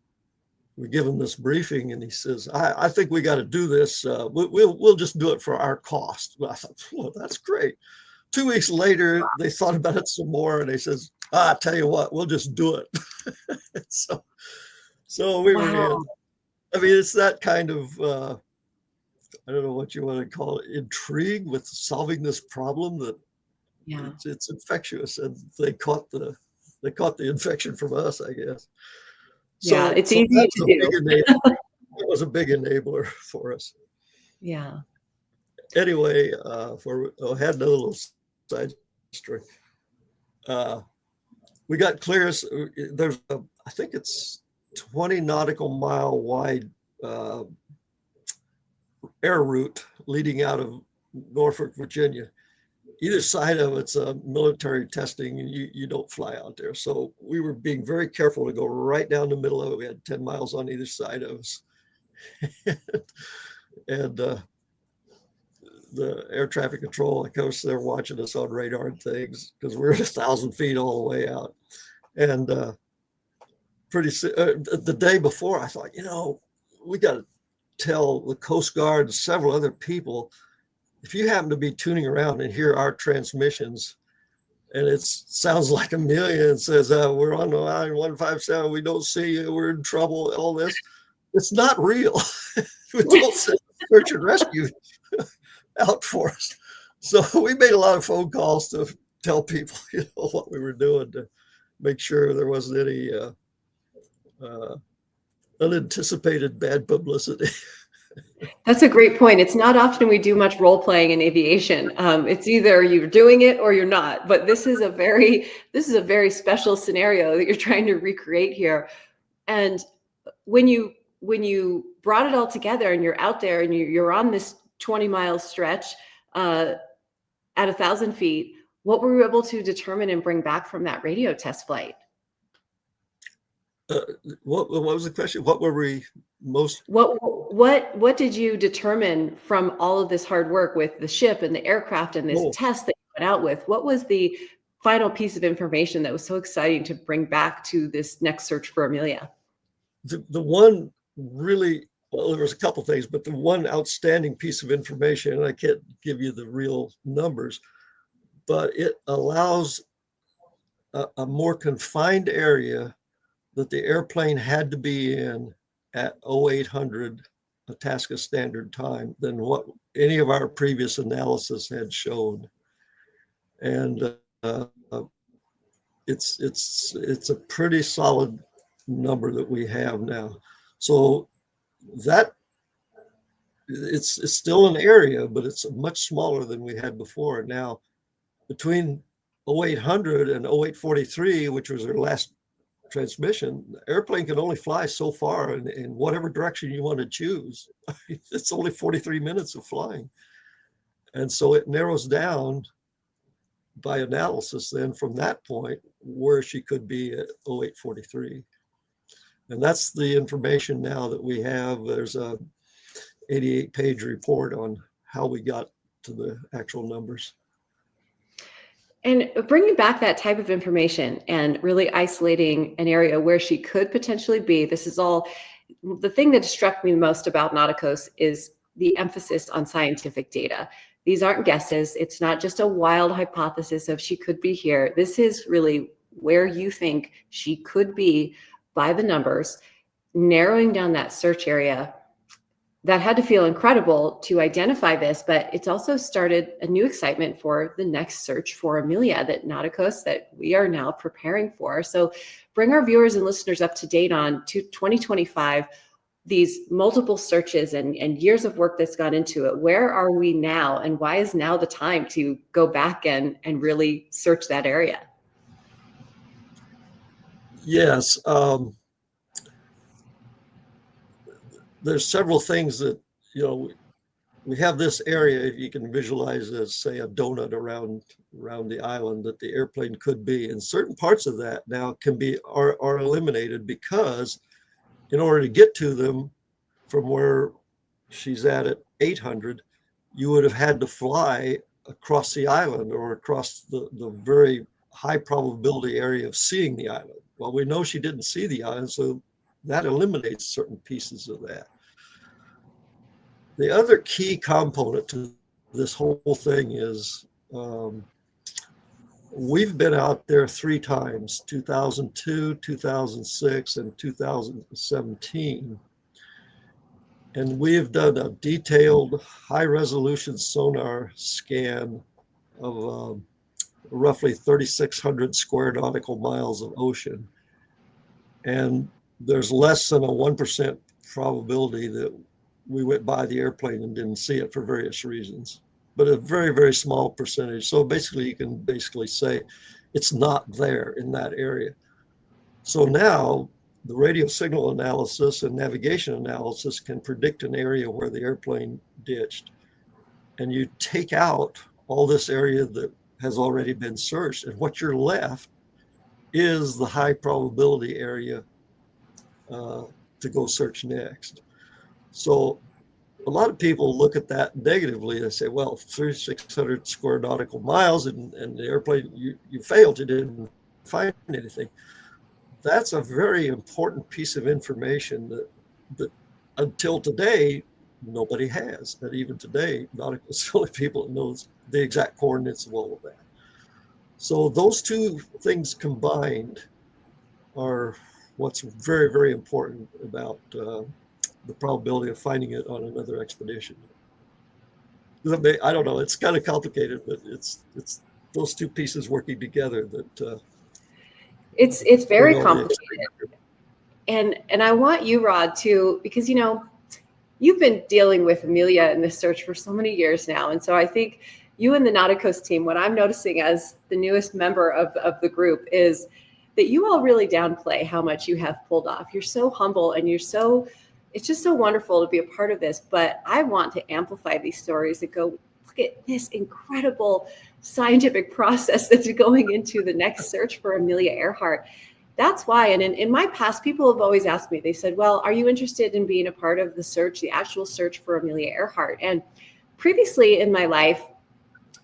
we give him this briefing, and he says, I think we got to do this. We'll just do it for our cost. Well, I thought, well, that's great. 2 weeks later, they thought about it some more, and they says, I tell you what, we'll just do it. so, so we were Wow. in. I mean, it's that kind of, I don't know what you want to call it, intrigue with solving this problem that Yeah. it's infectious, and they caught the infection from us, I guess. Yeah. So It's so easy that's to a big do. enabler. It was a big enabler for us. Yeah. Anyway, I had another little side story. Uh, we got clearance. There's I think it's 20 nautical mile wide uh, air route leading out of Norfolk, Virginia. Either side of it's a military testing, and you don't fly out there. So we were being very careful to go right down the middle of it. We had 10 miles on either side of us. and the air traffic control, of course, they're watching us on radar and things because we're 1,000 feet all the way out. And the day before, I thought, we got to tell the Coast Guard and several other people, if you happen to be tuning around and hear our transmissions, and it sounds like Amelia and says, we're on the line 157, we don't see you, we're in trouble, all this, it's not real. We don't send search and rescue out for us. So we made a lot of phone calls to tell people, what we were doing to make sure there wasn't any uh, unanticipated bad publicity. That's a great point. It's not often we do much role playing in aviation. It's either you're doing it or you're not. But this is a very special scenario that you're trying to recreate here. And when you brought it all together and you're out there and you're on this 20-mile stretch at 1,000 feet, what were you able to determine and bring back from that radio test flight? What was the question? What were we most? What did you determine from all of this hard work with the ship and the aircraft and this Oh, test that you went out with? What was the final piece of information that was so exciting to bring back to this next search for Amelia? the one really, well, there was a couple things, but the one outstanding piece of information, and I can't give you the real numbers, but it allows a more confined area that the airplane had to be in at 0800 Itasca Standard Time than what any of our previous analysis had shown. And it's a pretty solid number that we have now. So that it's still an area, but it's much smaller than we had before. Now, between 0800 and 0843, which was our last transmission, the airplane can only fly so far in whatever direction you want to choose. It's only 43 minutes of flying. And so it narrows down by analysis then from that point where she could be at 0843. And that's the information now that we have. There's a 88-page report on how we got to the actual numbers. And bringing back that type of information and really isolating an area where she could potentially be, this is all, the thing that struck me most about Nauticos is the emphasis on scientific data. These aren't guesses. It's not just a wild hypothesis of she could be here. This is really where you think she could be by the numbers, narrowing down that search area. That had to feel incredible to identify this, but it's also started a new excitement for the next search for Amelia that Nauticos that we are now preparing for. So bring our viewers and listeners up to date on 2025, these multiple searches and years of work that's gone into it. Where are we now, and why is now the time to go back and really search that area? Yes. There's several things that, we have this area, you can visualize as, say, a donut around the island that the airplane could be. And certain parts of that now are eliminated because in order to get to them from where she's at 800, you would have had to fly across the island or across the very high probability area of seeing the island. Well, we know she didn't see the island, so that eliminates certain pieces of that. The other key component to this whole thing is we've been out there 3 times, 2002, 2006, and 2017. And we have done a detailed high resolution sonar scan of roughly 3,600 square nautical miles of ocean. And there's less than a 1% probability that we went by the airplane and didn't see it for various reasons, but a very, very small percentage. So basically, you can basically say it's not there in that area. So now the radio signal analysis and navigation analysis can predict an area where the airplane ditched. And you take out all this area that has already been searched, and what you're left is the high probability area to go search next. So a lot of people look at that negatively. They say, well, 3,600 square nautical miles and the airplane, you failed, you didn't find anything. That's a very important piece of information that until today, nobody has. And even today, Nauticos the only people that knows the exact coordinates of all of that. So those two things combined are what's very, very important about the probability of finding it on another expedition. I don't know, it's kind of complicated, but it's those two pieces working together that it's very complicated. And I want you, Rod, to, because you've been dealing with Amelia in this search for so many years now, and so I think you and the Nauticos team, what I'm noticing as the newest member of the group is that you all really downplay how much you have pulled off. You're so humble, and it's just so wonderful to be a part of this. But I want to amplify these stories that go, look at this incredible scientific process that's going into the next search for Amelia Earhart. That's why, and in my past, people have always asked me, they said, well, are you interested in being a part of the search, the actual search for Amelia Earhart? And previously in my life,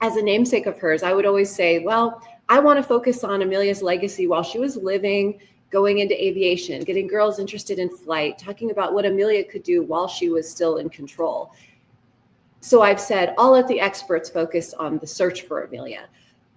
as a namesake of hers, I would always say, well, I want to focus on Amelia's legacy while she was living, going into aviation, getting girls interested in flight, talking about what Amelia could do while she was still in control. So I've said, I'll let the experts focus on the search for Amelia.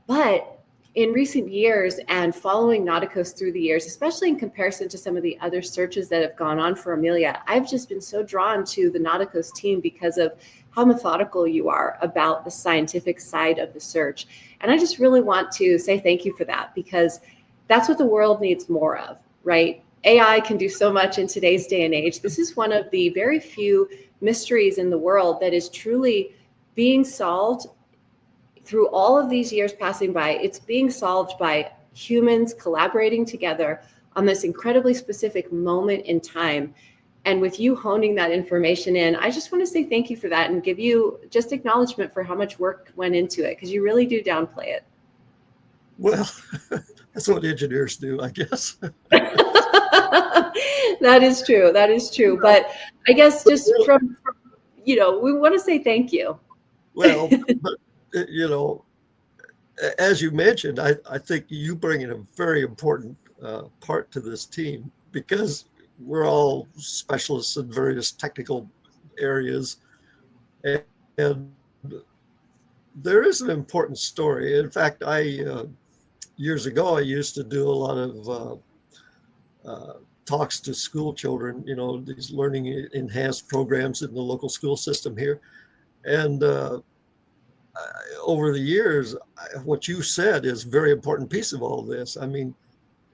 But in recent years and following Nauticos through the years, especially in comparison to some of the other searches that have gone on for Amelia, I've just been so drawn to the Nauticos team because of how methodical you are about the scientific side of the search. And I just really want to say thank you for that, because that's what the world needs more of, right? AI can do so much in today's day and age. This is one of the very few mysteries in the world that is truly being solved through all of these years passing by. It's being solved by humans collaborating together on this incredibly specific moment in time. And with you honing that information in, I just want to say thank you for that and give you just acknowledgement for how much work went into it, because you really do downplay it. Well, that's what engineers do, I guess. That is true. That is true. But I guess just from we want to say thank you. Well, but as you mentioned, I think you bring in a very important part to this team, because we're all specialists in various technical areas. And there is an important story. In fact, years ago, I used to do a lot of talks to school children, these learning enhanced programs in the local school system here. And over the years, what you said is a very important piece of all this. I mean,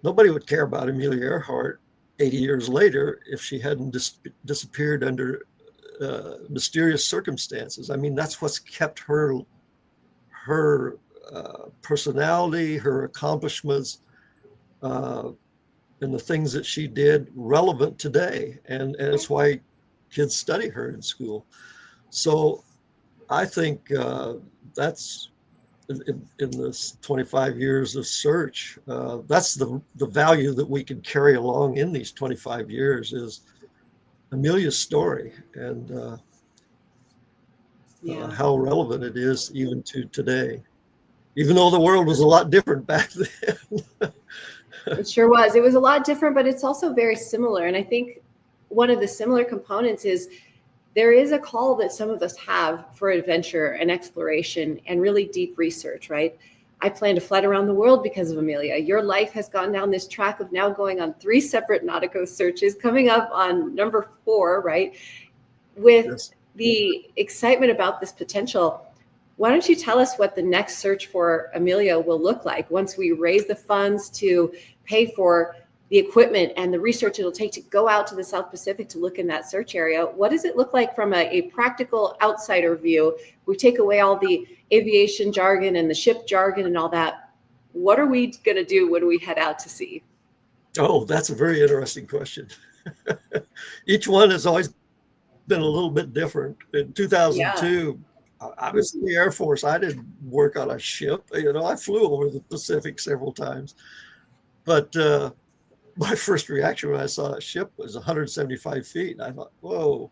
nobody would care about Amelia Earhart 80 years later if she hadn't disappeared under mysterious circumstances. I mean, that's what's kept her personality, her accomplishments, and the things that she did relevant today. And it's why kids study her in school. So I think that's in this 25 years of search, that's the value that we can carry along in these 25 years is Amelia's story, and how relevant it is even to today, even though the world was a lot different back then. It sure was. It was a lot different, but it's also very similar. And I think one of the similar components is there is a call that some of us have for adventure and exploration and really deep research, right? I plan to fly around the world because of Amelia. Your life has gone down this track of now going on 3 separate Nauticos searches, coming up on number 4, right? With Yes. the excitement about this potential, why don't you tell us what the next search for Amelia will look like once we raise the funds to pay for the equipment and the research it'll take to go out to the South Pacific to look in that search area? What does it look like from a practical outsider view? We take away all the aviation jargon and the ship jargon and all that. What are we going to do when we head out to sea? Oh, that's a very interesting question. Each one has always been a little bit different. In Yeah, 2002, I was in the Air Force. I didn't work on a ship. I flew over the Pacific several times. But my first reaction when I saw a ship was 175 feet. And I thought, whoa,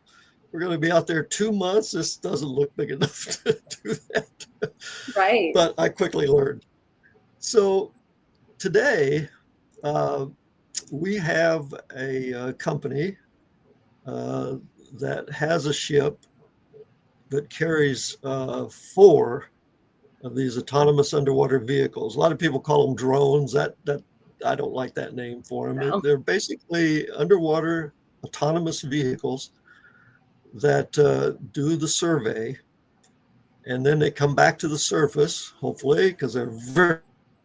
we're going to be out there 2 months. This doesn't look big enough to do that. right. But I quickly learned. So today, uh, we have a company uh, that has a ship that carries 4 of these autonomous underwater vehicles. A lot of people call them drones. That I don't like that name for them. No. They're basically underwater autonomous vehicles that do the survey, and then they come back to the surface, hopefully, because they're very,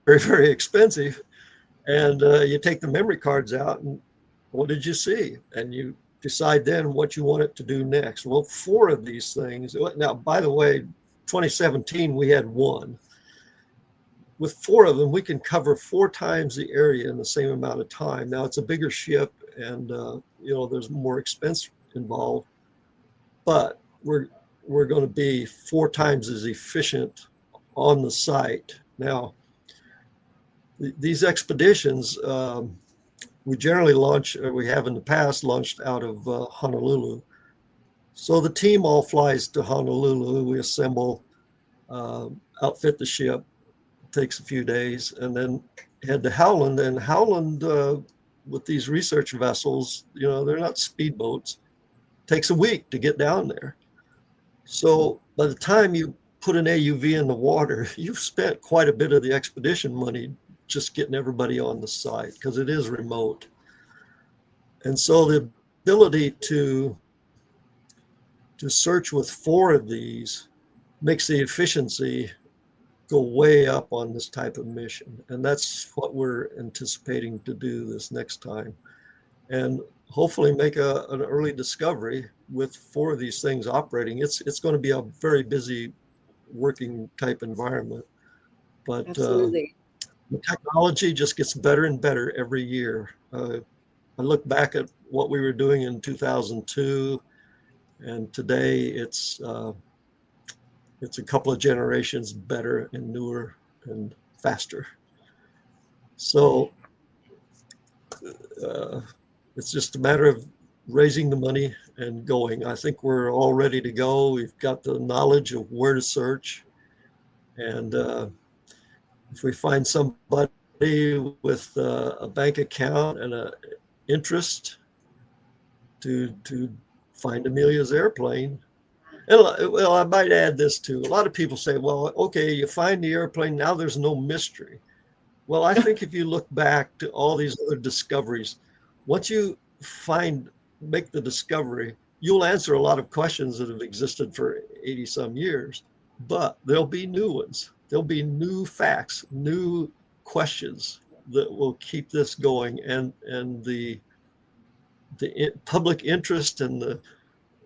very, very expensive. And you take the memory cards out, and what did you see? And you decide then what you want it to do next. Well, 4 of these things. Now, by the way, 2017 we had 1. With 4 of them, we can cover 4 times the area in the same amount of time. Now it's a bigger ship, and there's more expense involved, but we're going to be 4 times as efficient on the site. Now, these expeditions, we generally launch, or we have in the past launched out of Honolulu. So the team all flies to Honolulu. We assemble, outfit the ship, takes a few days, and then head to Howland. And Howland, with these research vessels, they're not speedboats. Takes a week to get down there. So by the time you put an AUV in the water, you've spent quite a bit of the expedition money just getting everybody on the site because it is remote. And so the ability to search with 4 of these makes the efficiency go way up on this type of mission. And that's what we're anticipating to do this next time. And hopefully make an early discovery with 4 of these things operating. It's going to be a very busy working type environment. But Absolutely. the technology just gets better and better every year. I look back at what we were doing in 2002, and today it's a couple of generations better and newer and faster. So it's just a matter of raising the money and going. I think we're all ready to go. We've got the knowledge of where to search, and if we find somebody with a bank account and an interest to find Amelia's airplane. And, well, I might add this too. A lot of people say, well, okay, you find the airplane, now there's no mystery. Well, I think if you look back to all these other discoveries, once you make the discovery, you'll answer a lot of questions that have existed for 80 some years, but there'll be new ones. There'll be new facts, new questions that will keep this going. And the public interest and the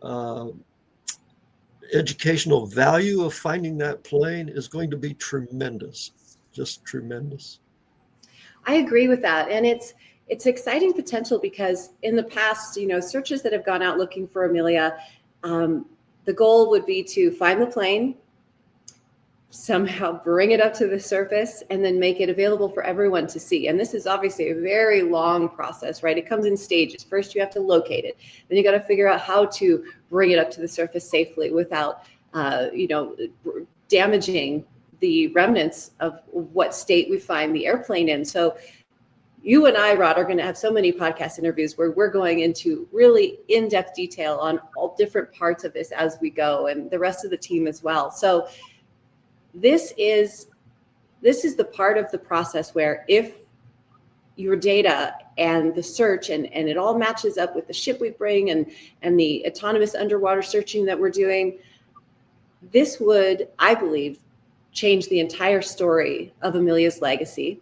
uh, educational value of finding that plane is going to be tremendous, just tremendous. I agree with that. And it's exciting potential because in the past, searches that have gone out looking for Amelia, the goal would be to find the plane, somehow bring it up to the surface, and then make it available for everyone to see. And this is obviously a very long process, right? It comes in stages. First, you have to locate it. Then you got to figure out how to bring it up to the surface safely without, damaging the remnants of what state we find the airplane in. So you and I, Rod, are going to have so many podcast interviews where we're going into really in-depth detail on all different parts of this as we go, and the rest of the team as well. So this is the part of the process where if your data and the search and it all matches up with the ship we bring and the autonomous underwater searching that we're doing, this would, I believe, change the entire story of Amelia's legacy.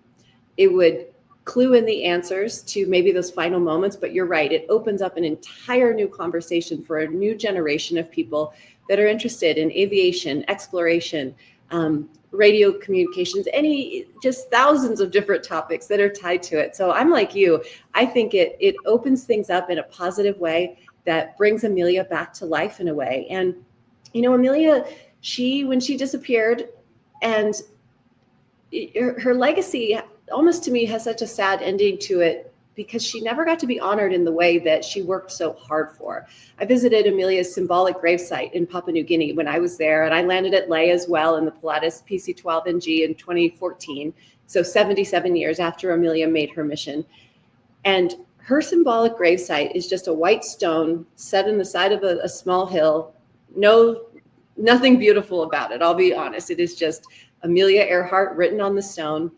It would clue in the answers to maybe those final moments, but you're right, it opens up an entire new conversation for a new generation of people that are interested in aviation, exploration, radio communications, just thousands of different topics that are tied to it. So I'm like you, I think it opens things up in a positive way that brings Amelia back to life in a way. And, Amelia, when she disappeared, and her legacy almost to me has such a sad ending to it, because she never got to be honored in the way that she worked so hard for. I visited Amelia's symbolic gravesite in Papua New Guinea when I was there, and I landed at Lae as well in the Pilatus PC-12NG in 2014, so 77 years after Amelia made her mission. And her symbolic gravesite is just a white stone set in the side of a small hill. Nothing beautiful about it, I'll be honest. It is just Amelia Earhart written on the stone.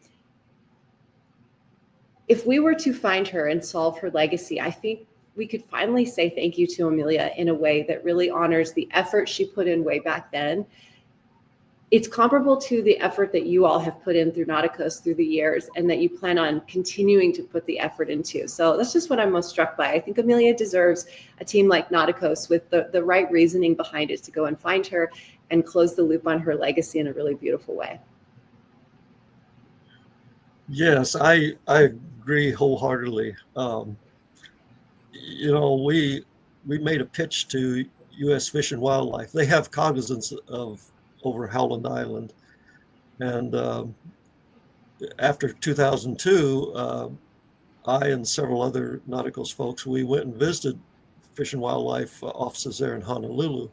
If we were to find her and solve her legacy, I think we could finally say thank you to Amelia in a way that really honors the effort she put in way back then. It's comparable to the effort that you all have put in through Nauticos through the years, and that you plan on continuing to put the effort into. So that's just what I'm most struck by. I think Amelia deserves a team like Nauticos with the right reasoning behind it to go and find her and close the loop on her legacy in a really beautiful way. Yes, I agree wholeheartedly. We made a pitch to U.S. Fish and Wildlife. They have cognizance of over Howland Island, and after 2002, I and several other Nauticos folks, we went and visited Fish and Wildlife offices there in Honolulu.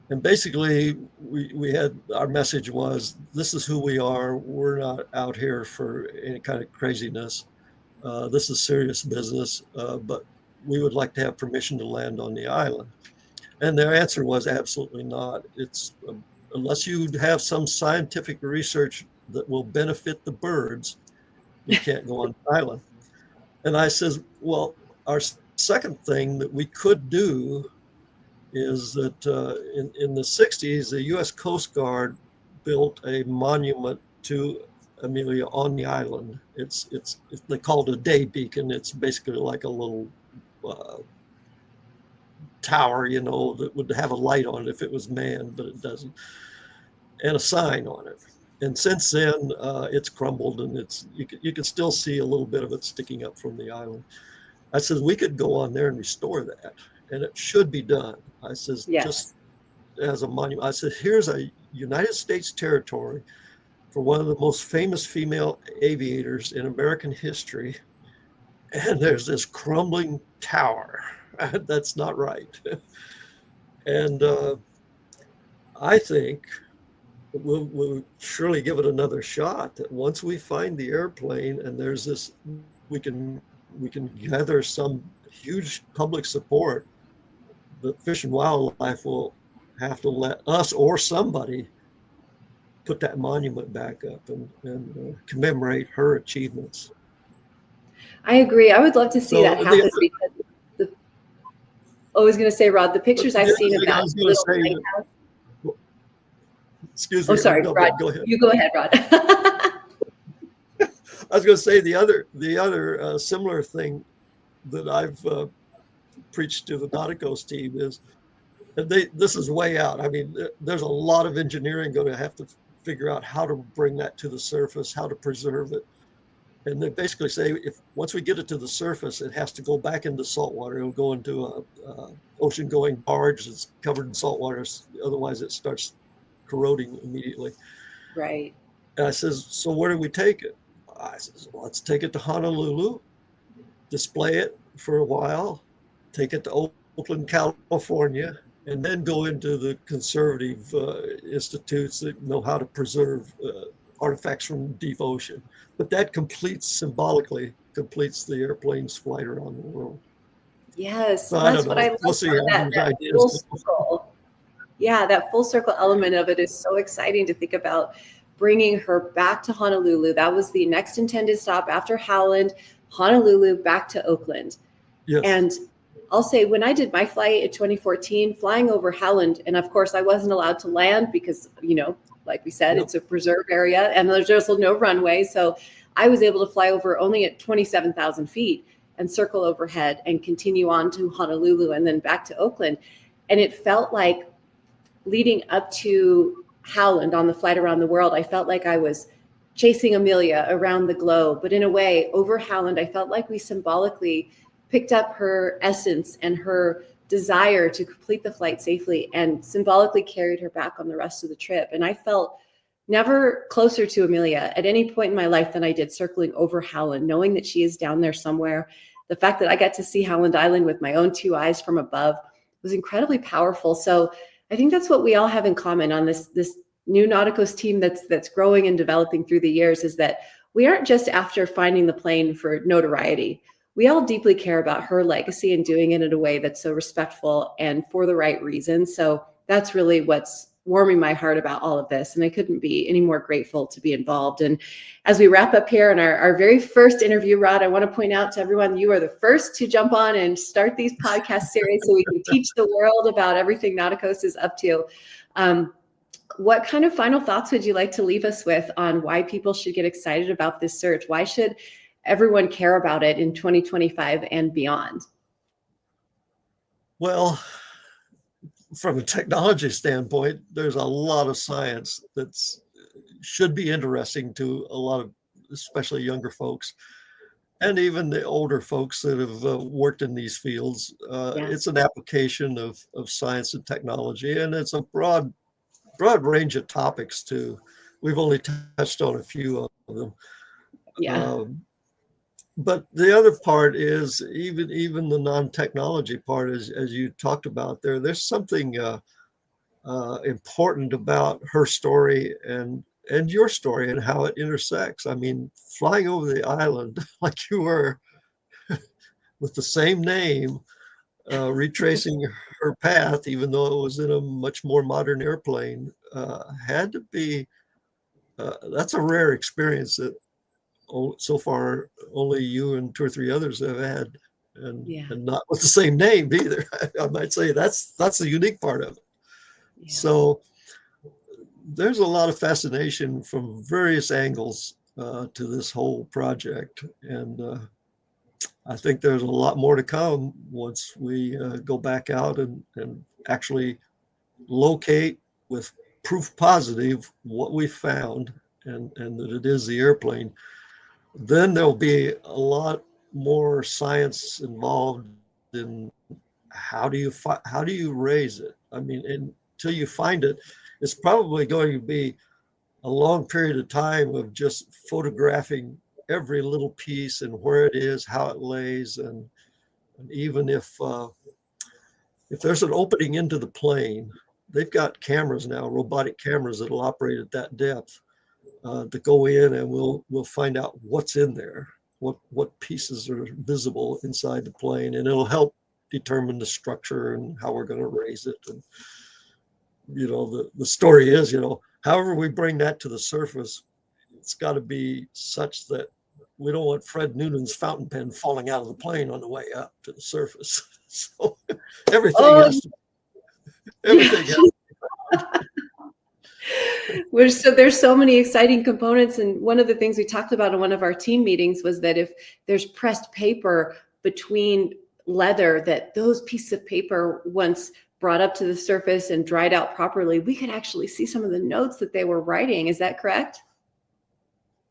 And basically, we had, our message was, this is who we are. We're not out here for any kind of craziness. This is serious business, but we would like to have permission to land on the island. And their answer was absolutely not. It's unless you have some scientific research that will benefit the birds, you can't go on the island. And I says, well, our second thing that we could do is that in the 60s, the U.S. Coast Guard built a monument to Amelia on the island. It's they call it a day beacon. It's basically like a little tower, that would have a light on it if it was manned, but it doesn't, and a sign on it. And since then, it's crumbled, and you can still see a little bit of it sticking up from the island. I said we could go on there and restore that, and it should be done. I says, Yes. Just as a monument. I said, here's a United States territory for one of the most famous female aviators in American history, and there's this crumbling tower. That's not right. And I think we'll surely give it another shot. That once we find the airplane and there's this, we can gather some huge public support, the Fish and Wildlife will have to let us or somebody put that monument back up and commemorate her achievements. I agree. I would love to see that happen, because I was going to say, Rod, the pictures I've seen of that little lighthouse. Excuse me. Oh, sorry, no, Rod. Go ahead. You go ahead, Rod. I was going to say the other similar thing that I've preached to the Nauticos team is, and this is way out. I mean, there's a lot of engineering going to have to figure out how to bring that to the surface, how to preserve it. And they basically say, if once we get it to the surface, it has to go back into salt water. It'll go into a ocean-going barge that's covered in salt water. Otherwise, it starts corroding immediately. Right. And I says, so where do we take it? I says, well, let's take it to Honolulu, display it for a while, take it to Oakland, California, and then go into the conservative institutes that know how to preserve artifacts from deep ocean. But that symbolically completes the airplane's flight around the world. Yes, So and I don't that's what I know. love We'll see about how that these that ideas full go. circle. Yeah, that full circle element of it is so exciting to think about bringing her back to Honolulu. That was the next intended stop after Howland, Honolulu back to Oakland. Yes. And I'll say when I did my flight in 2014, flying over Howland, and of course I wasn't allowed to land because, like we said, Yep. it's a preserve area and there's also no runway. So I was able to fly over only at 27,000 feet and circle overhead and continue on to Honolulu and then back to Oakland. And it felt like leading up to Howland on the flight around the world, I felt like I was chasing Amelia around the globe. But in a way, over Howland, I felt like we symbolically picked up her essence and her desire to complete the flight safely and symbolically carried her back on the rest of the trip. And I felt never closer to Amelia at any point in my life than I did circling over Howland, knowing that she is down there somewhere. The fact that I got to see Howland Island with my own two eyes from above was incredibly powerful. So I think that's what we all have in common on this new Nauticos team that's growing and developing through the years, is that we aren't just after finding the plane for notoriety. We all deeply care about her legacy and doing it in a way that's so respectful and for the right reasons. So that's really what's warming my heart about all of this. And I couldn't be any more grateful to be involved. And as we wrap up here in our very first interview, Rod, I want to point out to everyone, you are the first to jump on and start these podcast series so we can teach the world about everything Nauticos is up to. What kind of final thoughts would you like to leave us with on why people should get excited about this search? Why should everyone care about it in 2025 and beyond? Well, from a technology standpoint, there's a lot of science that should be interesting to a lot of, especially younger folks, and even the older folks that have worked in these fields. Yeah. It's an application of science and technology, and it's a broad range of topics too. We've only touched on a few of them. Yeah. But the other part is even the non-technology part, as you talked about there. There's something important about her story and your story and how it intersects. I mean, flying over the island like you were with the same name, retracing her path, even though it was in a much more modern airplane, had to be. That's a rare experience that so far only you and two or three others have had, and Yeah. not with the same name either. I might say that's the unique part of it. Yeah. So there's a lot of fascination from various angles to this whole project, and I think there's a lot more to come once we go back out and actually locate with proof positive what we found, and that it is the airplane. Then there'll be a lot more science involved in how do you raise it. I mean, until you find it, it's probably going to be a long period of time of just photographing every little piece and where it is, how it lays, and even if there's an opening into the plane, they've got cameras now, robotic cameras that'll operate at that depth to go in, and we'll find out what's in there, what pieces are visible inside the plane, and it'll help determine the structure and how we're going to raise it. And the story is, however we bring that to the surface, it's got to be such that we don't want Fred Noonan's fountain pen falling out of the plane on the way up to the surface. So everything Oh, has to, everything yeah. has So there's so many exciting components. And one of the things we talked about in one of our team meetings was that if there's pressed paper between leather, that those pieces of paper, once brought up to the surface and dried out properly, we could actually see some of the notes that they were writing. Is that correct?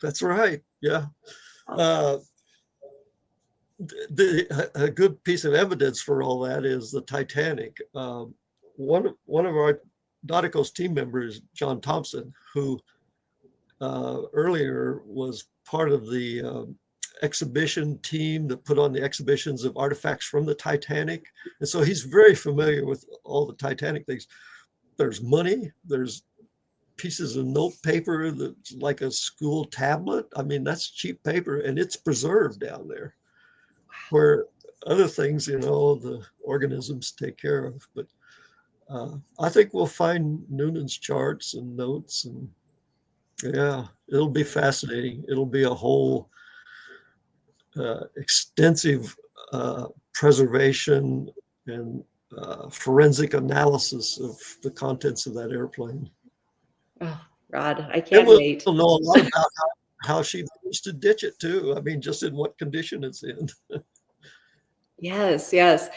That's right. Yeah. A good piece of evidence for all that is the Titanic. One of our Nauticos team members, John Thompson, who earlier was part of the exhibition team that put on the exhibitions of artifacts from the Titanic. And so he's very familiar with all the Titanic things. There's money, there's pieces of note paper that's like a school tablet. I mean, that's cheap paper, and it's preserved down there, where other things, the organisms take care of. But I think we'll find Noonan's charts and notes, and yeah, it'll be fascinating. It'll be a whole extensive preservation and forensic analysis of the contents of that airplane. Oh, Rod, I And can't we'll wait. know a lot about how she managed to ditch it too. I mean, just in what condition it's in. Yes, yes.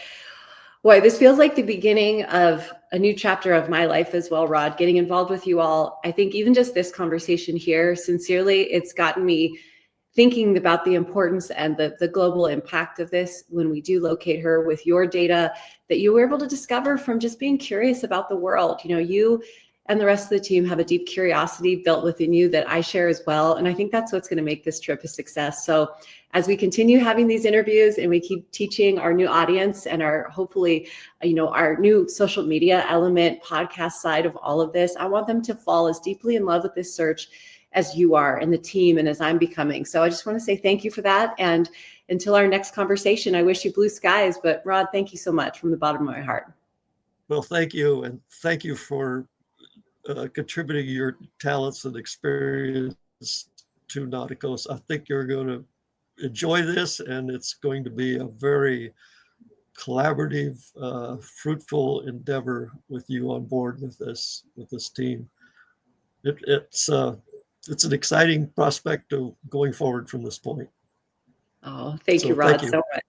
Boy, this feels like the beginning of a new chapter of my life as well, Rod, getting involved with you all. I think even just this conversation here, sincerely, it's gotten me thinking about the importance and the global impact of this when we do locate her with your data that you were able to discover from just being curious about the world. You and the rest of the team have a deep curiosity built within you that I share as well. And I think that's what's going to make this trip a success. So as we continue having these interviews and we keep teaching our new audience and our hopefully, our new social media element podcast side of all of this, I want them to fall as deeply in love with this search as you are and the team and as I'm becoming. So I just want to say thank you for that. And until our next conversation, I wish you blue skies. But Rod, thank you so much from the bottom of my heart. Well, thank you. And thank you for contributing your talents and experience to Nauticos. I think you're going to enjoy this, and it's going to be a very collaborative, fruitful endeavor with you on board with this team. It's an exciting prospect of going forward from this point. Oh, thank So you, thank Rod, you. so much.